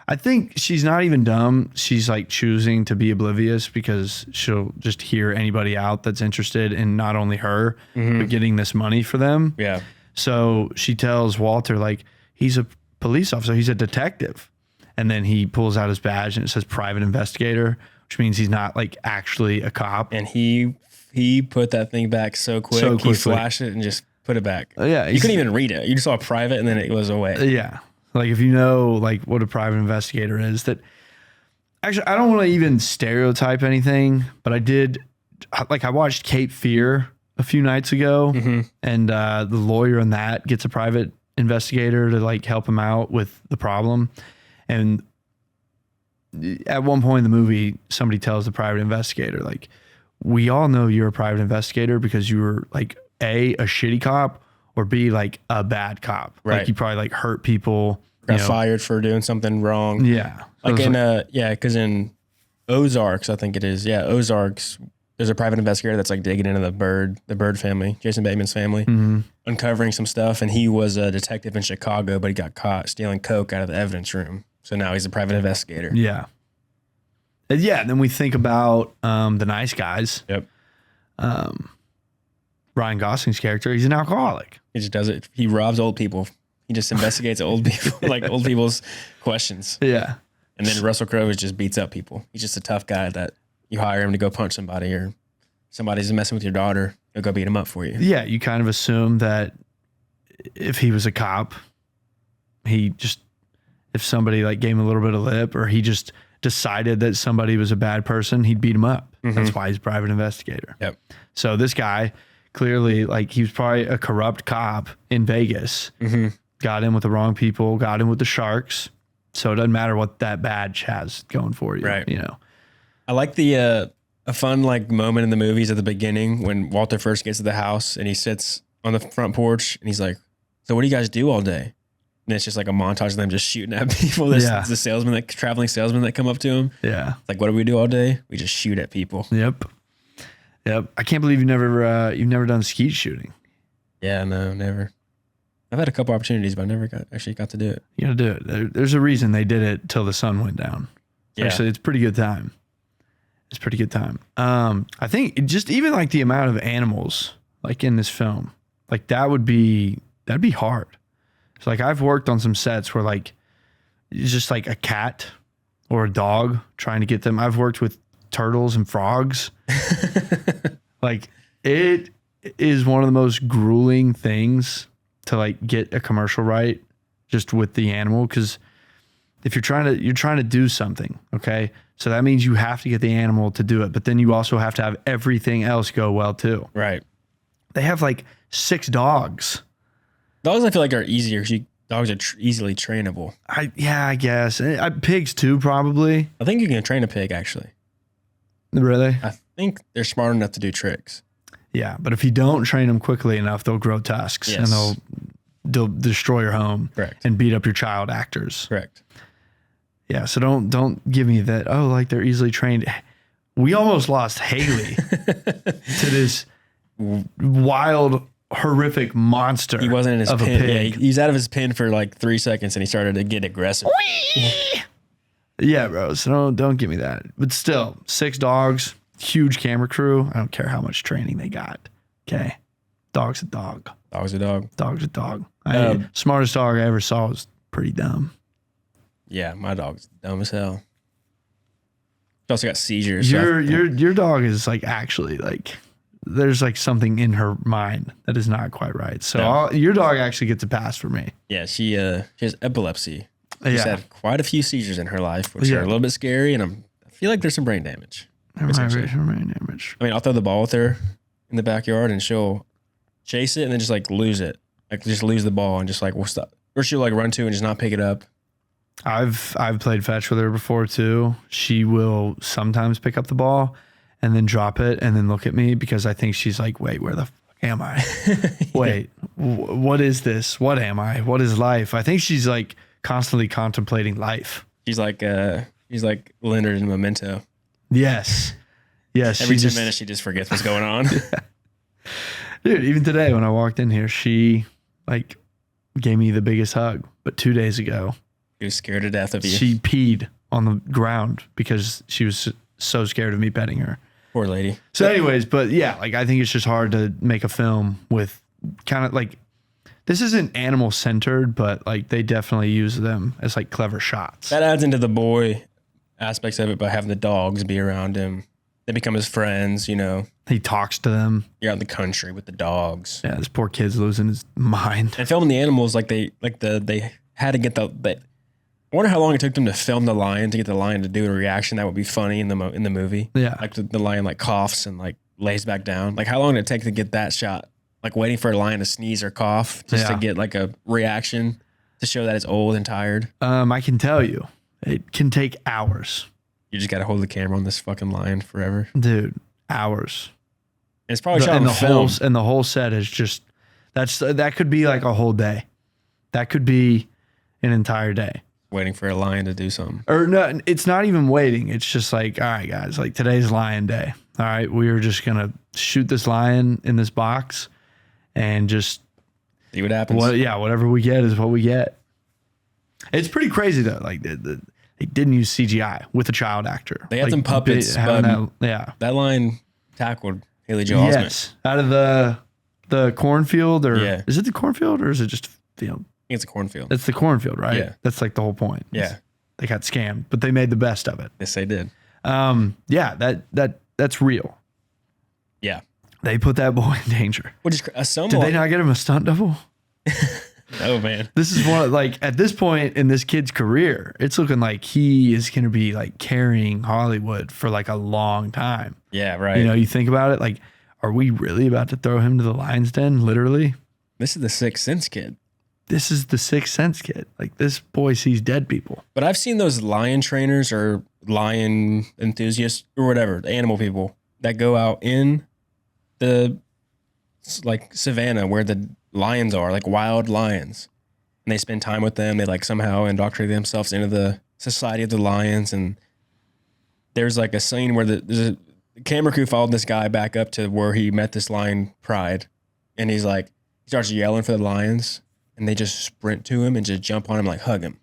I think she's not even dumb. She's like choosing to be oblivious because she'll just hear anybody out that's interested in not only her, but getting this money for them. Yeah. So she tells Walter, like, he's a police officer, he's a detective. And then he pulls out his badge and it says private investigator, which means he's not like actually a cop. And he put that thing back so quick. So quickly. He flashed it and just put it back. Yeah. You couldn't even read it. You just saw private and then it was away. Yeah. Like if you know like what a private investigator is, that actually I don't want to even stereotype anything, but I watched Cape Fear a few nights ago, and the lawyer in that gets a private investigator to like help him out with the problem. And at one point in the movie, somebody tells the private investigator, like, we all know you're a private investigator because you were like A, a shitty cop, or B, like a bad cop. Right. Like you probably like hurt people. Got fired for doing something wrong. Yeah. Like because in Ozarks, I think it is. Yeah, Ozarks, there's a private investigator that's like digging into the Bird family, Jason Bateman's family, uncovering some stuff. And he was a detective in Chicago, but he got caught stealing coke out of the evidence room. So now he's a private investigator. Yeah. And then we think about the nice guys. Yep. Ryan Gosling's character, he's an alcoholic. He just does it. He robs old people. He just investigates old people, like old people's questions. Yeah. And then Russell Crowe just beats up people. He's just a tough guy that you hire him to go punch somebody, or somebody's messing with your daughter, he'll go beat him up for you. Yeah, you kind of assume that if he was a cop, if somebody like gave him a little bit of lip, or he just decided that somebody was a bad person, he'd beat him up. That's why he's a private investigator. Yep. So this guy, clearly, like, he was probably a corrupt cop in Vegas. Got in with the wrong people, got in with the sharks. So it doesn't matter what that badge has going for you. Right. You know. I like the a fun like moment in the movies at the beginning when Walter first gets to the house and he sits on the front porch and he's like, so what do you guys do all day? And it's just like a montage of them just shooting at people. There's the traveling salesmen that come up to him. Yeah. It's like, what do we do all day? We just shoot at people. Yep. I can't believe you've never done skeet shooting. Yeah, no, never. I've had a couple opportunities, but I never got to do it. You got to do it. There's a reason they did it till the sun went down. Yeah. Actually, it's a pretty good time. I think just even like the amount of animals like in this film, like that'd be hard. So like I've worked on some sets where like it's just like a cat or a dog trying to get them. I've worked with turtles and frogs. Like it is one of the most grueling things to like get a commercial right just with the animal, because if you're trying to do something, okay, so that means you have to get the animal to do it, but then you also have to have everything else go well too. Right. They have like 6 dogs. Dogs I feel like are easier because dogs are easily trainable. I guess pigs too, probably. I think you can train a pig actually. Really? I think they're smart enough to do tricks. Yeah, but if you don't train them quickly enough, they'll grow tusks and they'll destroy your home. Correct. And beat up your child actors. Correct. Yeah, so don't give me that, oh, like they're easily trained. We almost lost Haley to this wild, horrific monster. He wasn't in his of pen. a pig. Yeah, he's out of his pen for like 3 seconds and he started to get aggressive. Yeah, bro. So don't give me that. But still, 6 dogs, huge camera crew. I don't care how much training they got. Okay. Dog's a dog. Dog's a dog. Dog's a dog. Smartest dog I ever saw was pretty dumb. Yeah, my dog's dumb as hell. She also got seizures. Your dog is like actually like there's like something in her mind that is not quite right. So your dog actually gets a pass for me. Yeah, she has epilepsy. She's had quite a few seizures in her life, which are a little bit scary, and I feel like there's some brain damage. Brain damage. I mean, I'll throw the ball with her in the backyard, and she'll chase it and then just like lose it, like just lose the ball and just like we'll stop, or she'll like run to and just not pick it up. I've played fetch with her before too. She will sometimes pick up the ball and then drop it and then look at me because I think she's like, wait, where the fuck am I? Wait, what is this? What am I? What is life? I think she's like constantly contemplating life. She's like Leonard in Memento. Yes. Every 10 minutes she just forgets what's going on. Dude, even today when I walked in here, she like gave me the biggest hug. But 2 days ago, she was scared to death of you. She peed on the ground because she was so scared of me petting her. Poor lady. So anyways, but yeah, like I think it's just hard to make a film with kind of like, this isn't animal centered, but like they definitely use them as like clever shots. That adds into the boy aspects of it by having the dogs be around him. They become his friends, you know. He talks to them. You're out in the country with the dogs. Yeah, this poor kid's losing his mind. And filming the animals, they had to get I wonder how long it took them to film the lion to get the lion to do a reaction that would be funny in the movie. Yeah, like the lion like coughs and like lays back down. Like how long did it take to get that shot? Like waiting for a lion to sneeze or cough just to get like a reaction to show that it's old and tired. I can tell you, it can take hours. You just got to hold the camera on this fucking lion forever, dude. Hours. And it's probably shot on film. And the whole set is just that could be like a whole day. That could be an entire day. Waiting for a lion to do something. Or no, it's not even waiting. It's just like, all right, guys, like today's lion day. All right, we are just going to shoot this lion in this box and just see what happens. Whatever we get is what we get. It's pretty crazy though. Like they didn't use CGI with a child actor. They had some puppets. That lion tackled Haley Joel Osment. Yes, out of the cornfield, or is it the cornfield or is it just field? I think it's a cornfield. It's the cornfield, right? Yeah. That's like the whole point. Yeah. They got scammed, but they made the best of it. Yes, they did. That's real. Yeah. They put that boy in danger. Which is Did they not get him a stunt double? Oh man. This is one like at this point in this kid's career, it's looking like he is going to be like carrying Hollywood for like a long time. Yeah, right. You know, you think about it, like, are we really about to throw him to the lion's den? Literally. This is the Sixth Sense kid. This is the Sixth Sense kid. Like this boy sees dead people. But I've seen those lion trainers or lion enthusiasts or whatever, the animal people that go out in the like savannah where the lions are, like wild lions. And they spend time with them. They like somehow indoctrinate themselves into the society of the lions. And there's like a scene where the camera crew followed this guy back up to where he met this lion pride. And he starts yelling for the lions. And they just sprint to him and just jump on him, like hug him.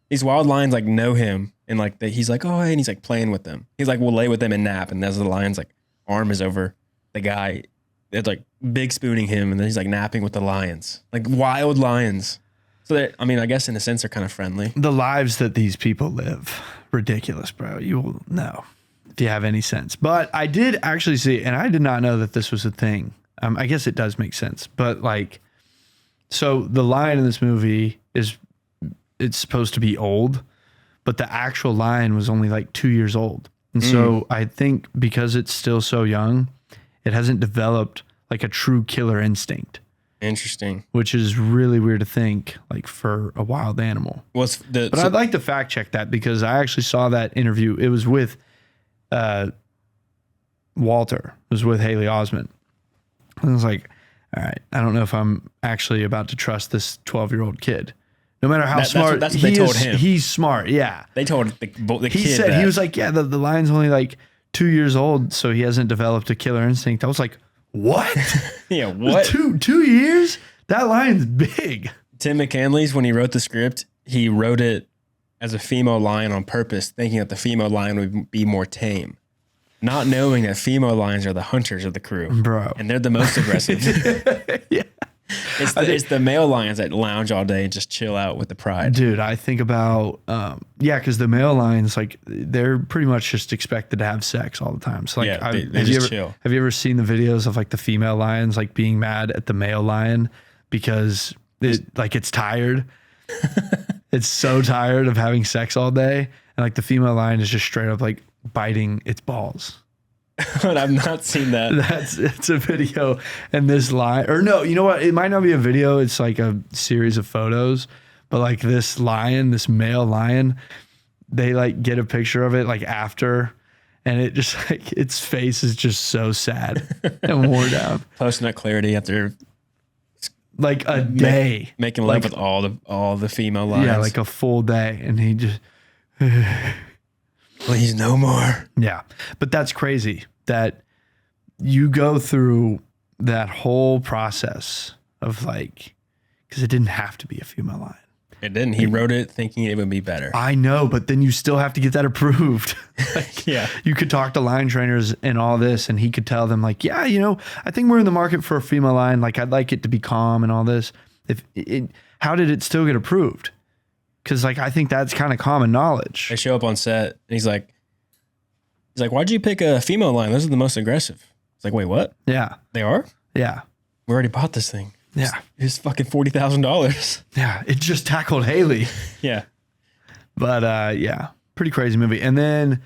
These wild lions like know him, and like he's like, oh, hey, and he's like playing with them. He's like, we'll lay with them and nap. And as the lion's like arm is over the guy, it's like big spooning him, and then he's like napping with the lions, like wild lions. So I mean, I guess in a sense they're kind of friendly. The lives that these people live, ridiculous, bro. You will know if you have any sense. But I did actually see, and I did not know that this was a thing. I guess it does make sense, but like. So the lion in this movie it's supposed to be old, but the actual lion was only like 2 years old. And so I think because it's still so young, it hasn't developed like a true killer instinct. Interesting. Which is really weird to think like for a wild animal. But I'd like to fact check that because I actually saw that interview. It was with Walter. It was with Haley Osment. And I was like, all right, I don't know if I'm actually about to trust this 12-year-old kid. No matter how smart that's what they told him. He's smart, yeah. They told the kid he said that. He was like, yeah, the lion's only like 2 years old, so he hasn't developed a killer instinct. I was like, what? Yeah, what? 2 years? That lion's big. Tim McCanley's, when he wrote the script, he wrote it as a female lion on purpose, thinking that the female lion would be more tame. Not knowing that female lions are the hunters of the crew. Bro. And they're the most aggressive. Yeah. It's the male lions that lounge all day and just chill out with the pride. Dude, I think about, because the male lions, like, they're pretty much just expected to have sex all the time. So, like, they just chill. Have you ever seen the videos of, like, the female lions, like, being mad at the male lion because it's tired? It's so tired of having sex all day. And, like, the female lion is just straight up, like, biting its balls. But I've not seen that. It's a video, and this lion, or no, you know what? It might not be a video. It's like a series of photos, but like this lion, this male lion, they like get a picture of it like after, and it just like its face is just so sad and worn down. Post-nut clarity after like a day, making love with all the female lions. Yeah, like a full day, and he just. Please, no more. Yeah. But that's crazy that you go through that whole process of like, because it didn't have to be a female lion. It didn't. He wrote it thinking it would be better. I know, but then you still have to get that approved. Like, yeah. You could talk to lion trainers and all this, and he could tell them like, yeah, you know, I think we're in the market for a female lion. Like, I'd like it to be calm and all this. How did it still get approved? Because, like, I think that's kind of common knowledge. They show up on set, and he's like, why'd you pick a female lion? Those are the most aggressive. It's like, wait, what? Yeah. They are? Yeah. We already bought this thing. Yeah. It's fucking $40,000. Yeah. It just tackled Haley. Yeah. But, yeah. Pretty crazy movie. And then,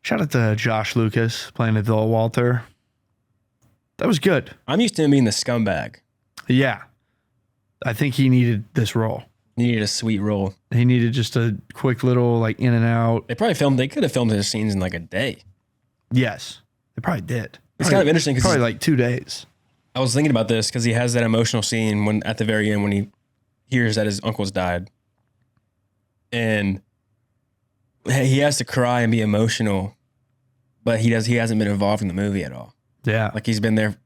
shout out to Josh Lucas playing Adult Walter. That was good. I'm used to him being the scumbag. Yeah. I think he needed this role. He needed a sweet role. He needed just a quick little like in and out. They could have filmed his scenes in like a day. Yes, they probably did. It's kind of interesting because probably like 2 days. I was thinking about this because he has that emotional scene when at the very end when he hears that his uncle's died, and he has to cry and be emotional, but he hasn't been involved in the movie at all. Yeah, like he's been there.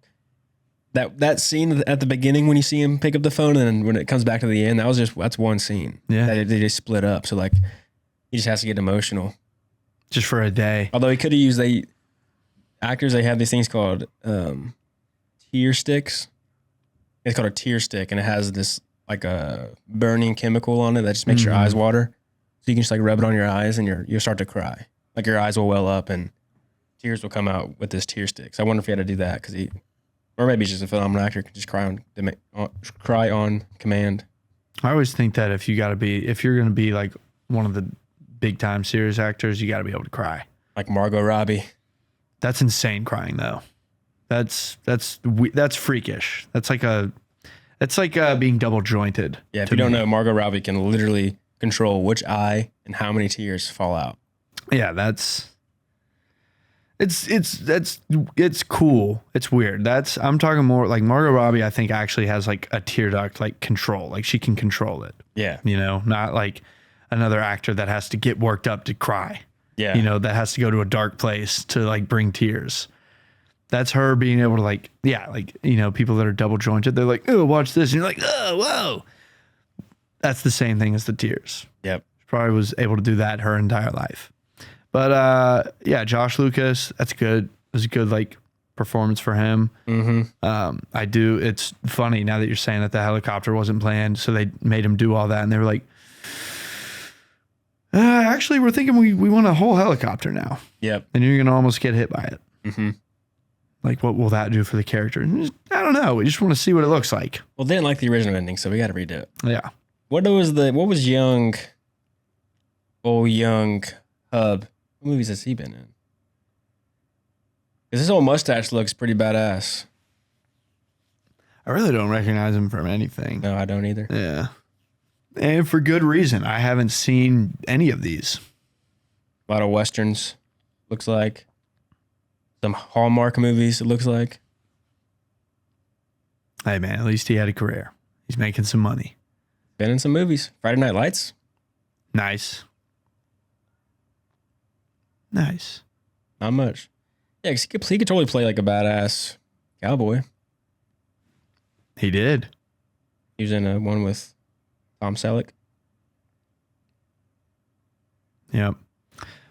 That scene at the beginning when you see him pick up the phone and then when it comes back to the end, that's one scene. Yeah. That they just split up. So like he just has to get emotional. Just for a day. Although he could have used actors, they have these things called tear sticks. It's called a tear stick and it has this like a burning chemical on it that just makes your eyes water. So you can just like rub it on your eyes and you'll start to cry. Like your eyes will well up and tears will come out with this tear stick. So I wonder if he had to do that because or maybe he's just a phenomenal actor, can just cry on command. I always think that if you're going to be like one of the big time serious actors, you got to be able to cry. Like Margot Robbie. That's insane crying though. That's freakish. That's like being double jointed. Yeah, if you don't know, Margot Robbie can literally control which eye and how many tears fall out. Yeah, it's cool. It's weird. I'm talking more like Margot Robbie, I think actually has like a tear duct, like control, like she can control it. Yeah. You know, not like another actor that has to get worked up to cry. Yeah. You know, that has to go to a dark place to like bring tears. That's her being able to like, yeah, like, you know, people that are double jointed, they're like, oh, watch this. And you're like, oh, whoa. That's the same thing as the tears. Yep. She probably was able to do that her entire life. But yeah, Josh Lucas, that's good. It was a good like performance for him. Mm-hmm. It's funny now that you're saying that the helicopter wasn't planned, so they made him do all that, and they were like, actually, we're thinking we want a whole helicopter now. Yep. And you're gonna almost get hit by it. Mm-hmm. Like, what will that do for the character? I don't know. We just want to see what it looks like. Well, they didn't like the original ending, so we got to redo it. Yeah. What was young Hub? What movies has he been in? Because his whole mustache looks pretty badass. I really don't recognize him from anything. No, I don't either. Yeah. And for good reason. I haven't seen any of these. A lot of Westerns, looks like. Some Hallmark movies, it looks like. Hey, man, at least he had a career. He's making some money. Been in some movies. Friday Night Lights. Nice. Not much. Yeah, 'cause he could totally play like a badass cowboy. He did. He was in one with Tom Selleck. Yep.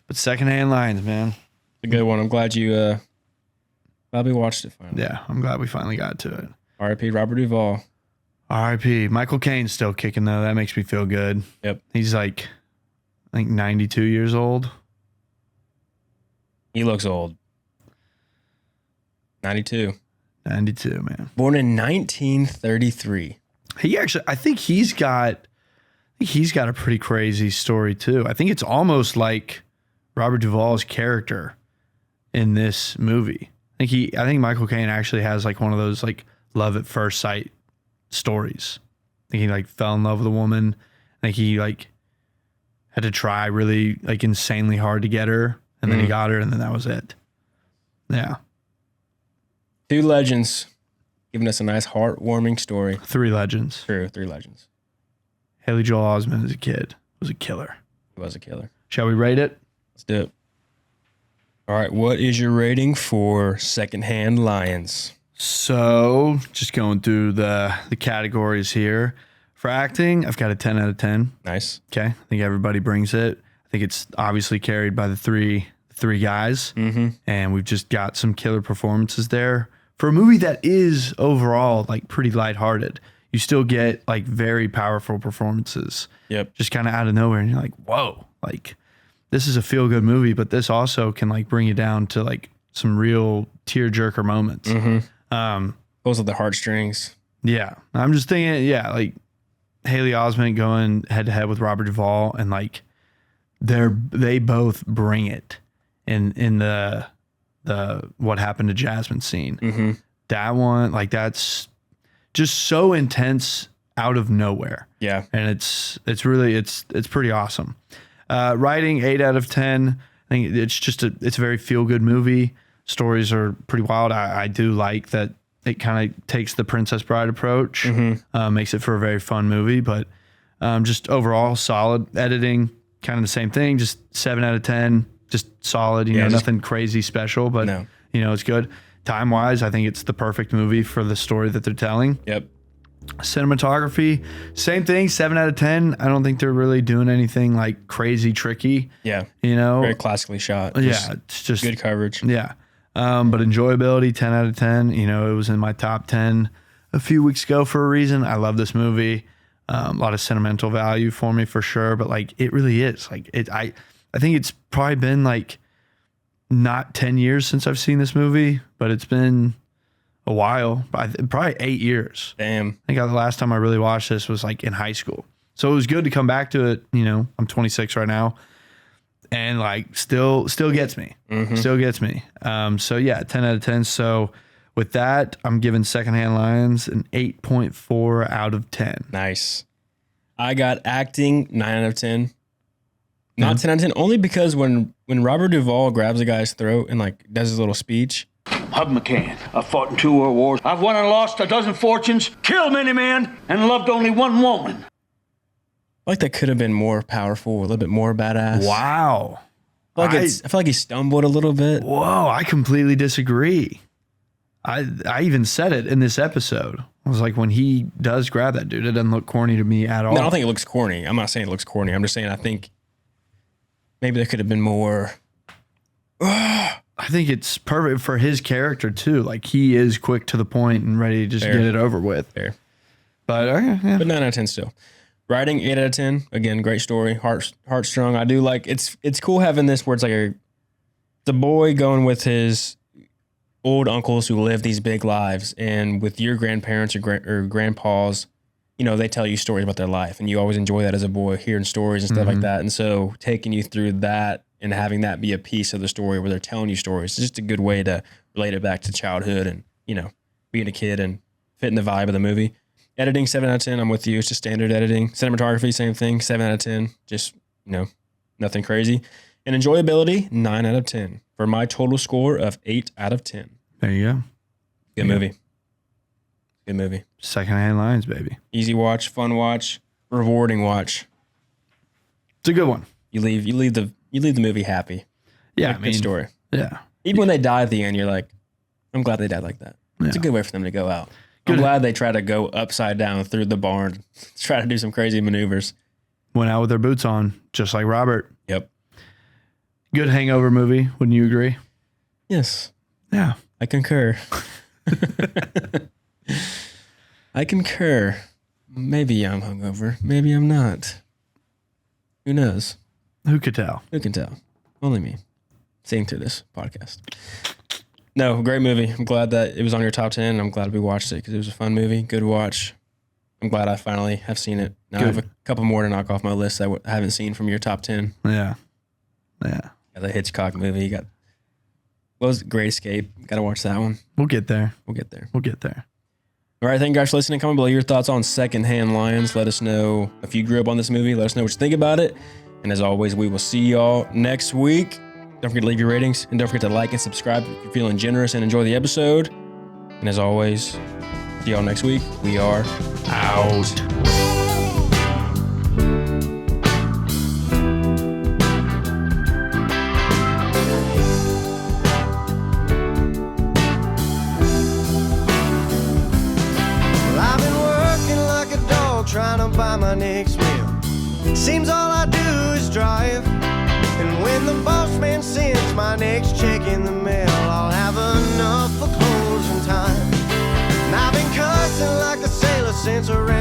But Secondhand Lions, man. It's a good one. I'm glad you glad we watched it finally. Yeah, I'm glad we finally got to it. R.I.P. Robert Duvall. R.I.P. Michael Caine's still kicking though. That makes me feel good. Yep. He's like, I think 92 years old. He looks old. 92. 92, man. Born in 1933. He actually, I think he's got a pretty crazy story too. I think it's almost like Robert Duvall's character in this movie. I think Michael Caine actually has like one of those like love at first sight stories. I think he like fell in love with a woman. I think he like had to try really like insanely hard to get her, and then he got her, and then that was it. Yeah. Two legends giving us a nice heartwarming story. Three legends. True, three legends. Haley Joel Osment as a kid was a killer. He was a killer. Shall we rate it? Let's do it. All right, what is your rating for Secondhand Lions? So, just going through the categories here. For acting, I've got a 10 out of 10. Nice. Okay. I think everybody brings it. I think it's obviously carried by the three guys. Mm-hmm. And we've just got some killer performances there. For a movie that is overall like pretty lighthearted, you still get like very powerful performances. Yep. Just kind of out of nowhere. And you're like, whoa, like this is a feel good movie, but this also can like bring you down to like some real tearjerker moments. Mm-hmm. Those are the heartstrings. Yeah. I'm just thinking, like Haley Osment going head to head with Robert Duvall, and like they both bring it in the what happened to Jasmine scene. Mm-hmm. That one, like that's just so intense out of nowhere. Yeah. And it's really, it's pretty awesome. Writing 8 out of 10. I think it's a very feel good movie. Stories are pretty wild. I do like that it kind of takes the Princess Bride approach, makes it for a very fun movie, but just overall solid. Editing, kind of the same thing, just 7 out of 10, just solid, you know, nothing crazy special, but you know, it's good. Time wise, I think it's the perfect movie for the story that they're telling. Yep. Cinematography, same thing, 7 out of 10. I don't think they're really doing anything like crazy tricky. Yeah. You know, very classically shot. Yeah. It's just good coverage. Yeah. But enjoyability, 10 out of 10. You know, it was in my top 10 a few weeks ago for a reason. I love this movie. A lot of sentimental value for me for sure, but like it really is like I think it's probably been like not 10 years since I've seen this movie, but it's been a while, probably 8 years. Damn. I think the last time I really watched this was like in high school. So it was good to come back to it. You know, I'm 26 right now, and like still gets me. Still gets me. So yeah, 10 out of 10. So with that, I'm giving Secondhand Lions an 8.4 out of 10. Nice. I got acting 9 out of 10. Not 10 out of 10, only because when Robert Duvall grabs a guy's throat and like does his little speech. Hub McCann. I've fought in 2 world wars. I've won and lost a dozen fortunes, killed many men, and loved only one woman. I like that could have been more powerful, a little bit more badass. Wow. I feel like he stumbled a little bit. Whoa, I completely disagree. I even said it in this episode. I was like, when he does grab that dude, it doesn't look corny to me at all. No, I don't think it looks corny. I'm not saying it looks corny. I'm just saying I think maybe there could have been more. I think it's perfect for his character too. Like he is quick to the point and ready to just get it over with. Fair. But yeah. But 9 out of 10 still. Writing 8 out of 10. Again, great story. Heartstrung. I do like it's cool having this where it's like the boy going with his old uncles who live these big lives, and with your grandparents or grandpas, you know, they tell you stories about their life, and you always enjoy that as a boy, hearing stories and stuff like that. And so taking you through that and having that be a piece of the story where they're telling you stories, it's just a good way to relate it back to childhood and, you know, being a kid and fitting the vibe of the movie. Editing 7 out of 10. I'm with you. It's just standard editing. Cinematography, same thing. 7 out of 10. Just, you know, nothing crazy. And enjoyability, 9 out of 10 for my total score of 8 out of 10. There you go. Good movie. Good movie. Secondhand Lions, baby. Easy watch, fun watch, rewarding watch. It's a good one. You leave the movie happy. Yeah, good story. Yeah. Even when they die at the end, you're like, I'm glad they died like that. Yeah. It's a good way for them to go out. I'm glad they try to go upside down through the barn, try to do some crazy maneuvers. Went out with their boots on, just like Robert. Yep. Good hangover movie. Wouldn't you agree? Yes. Yeah. I concur. I concur. Maybe I'm hungover. Maybe I'm not. Who knows? Who could tell? Who can tell? Only me. Seeing through this podcast. No, great movie. I'm glad that it was on your top 10. I'm glad we watched it because it was a fun movie. Good watch. I'm glad I finally have seen it. Now I have a couple more to knock off my list that I haven't seen from your top 10. Yeah. Got the Hitchcock movie. What was it? Great Escape. Got to watch that one. We'll get there. We'll get there. All right, thank you guys for listening. Comment below your thoughts on Secondhand Lions. Let us know if you grew up on this movie. Let us know what you think about it. And as always, we will see y'all next week. Don't forget to leave your ratings. And don't forget to like and subscribe if you're feeling generous and enjoy the episode. And as always, see y'all next week. We are out. Trying to buy my next meal. Seems all I do is drive. And when the boss man sends my next check in the mail, I'll have enough for closing time. And I've been cussing like a sailor since I ran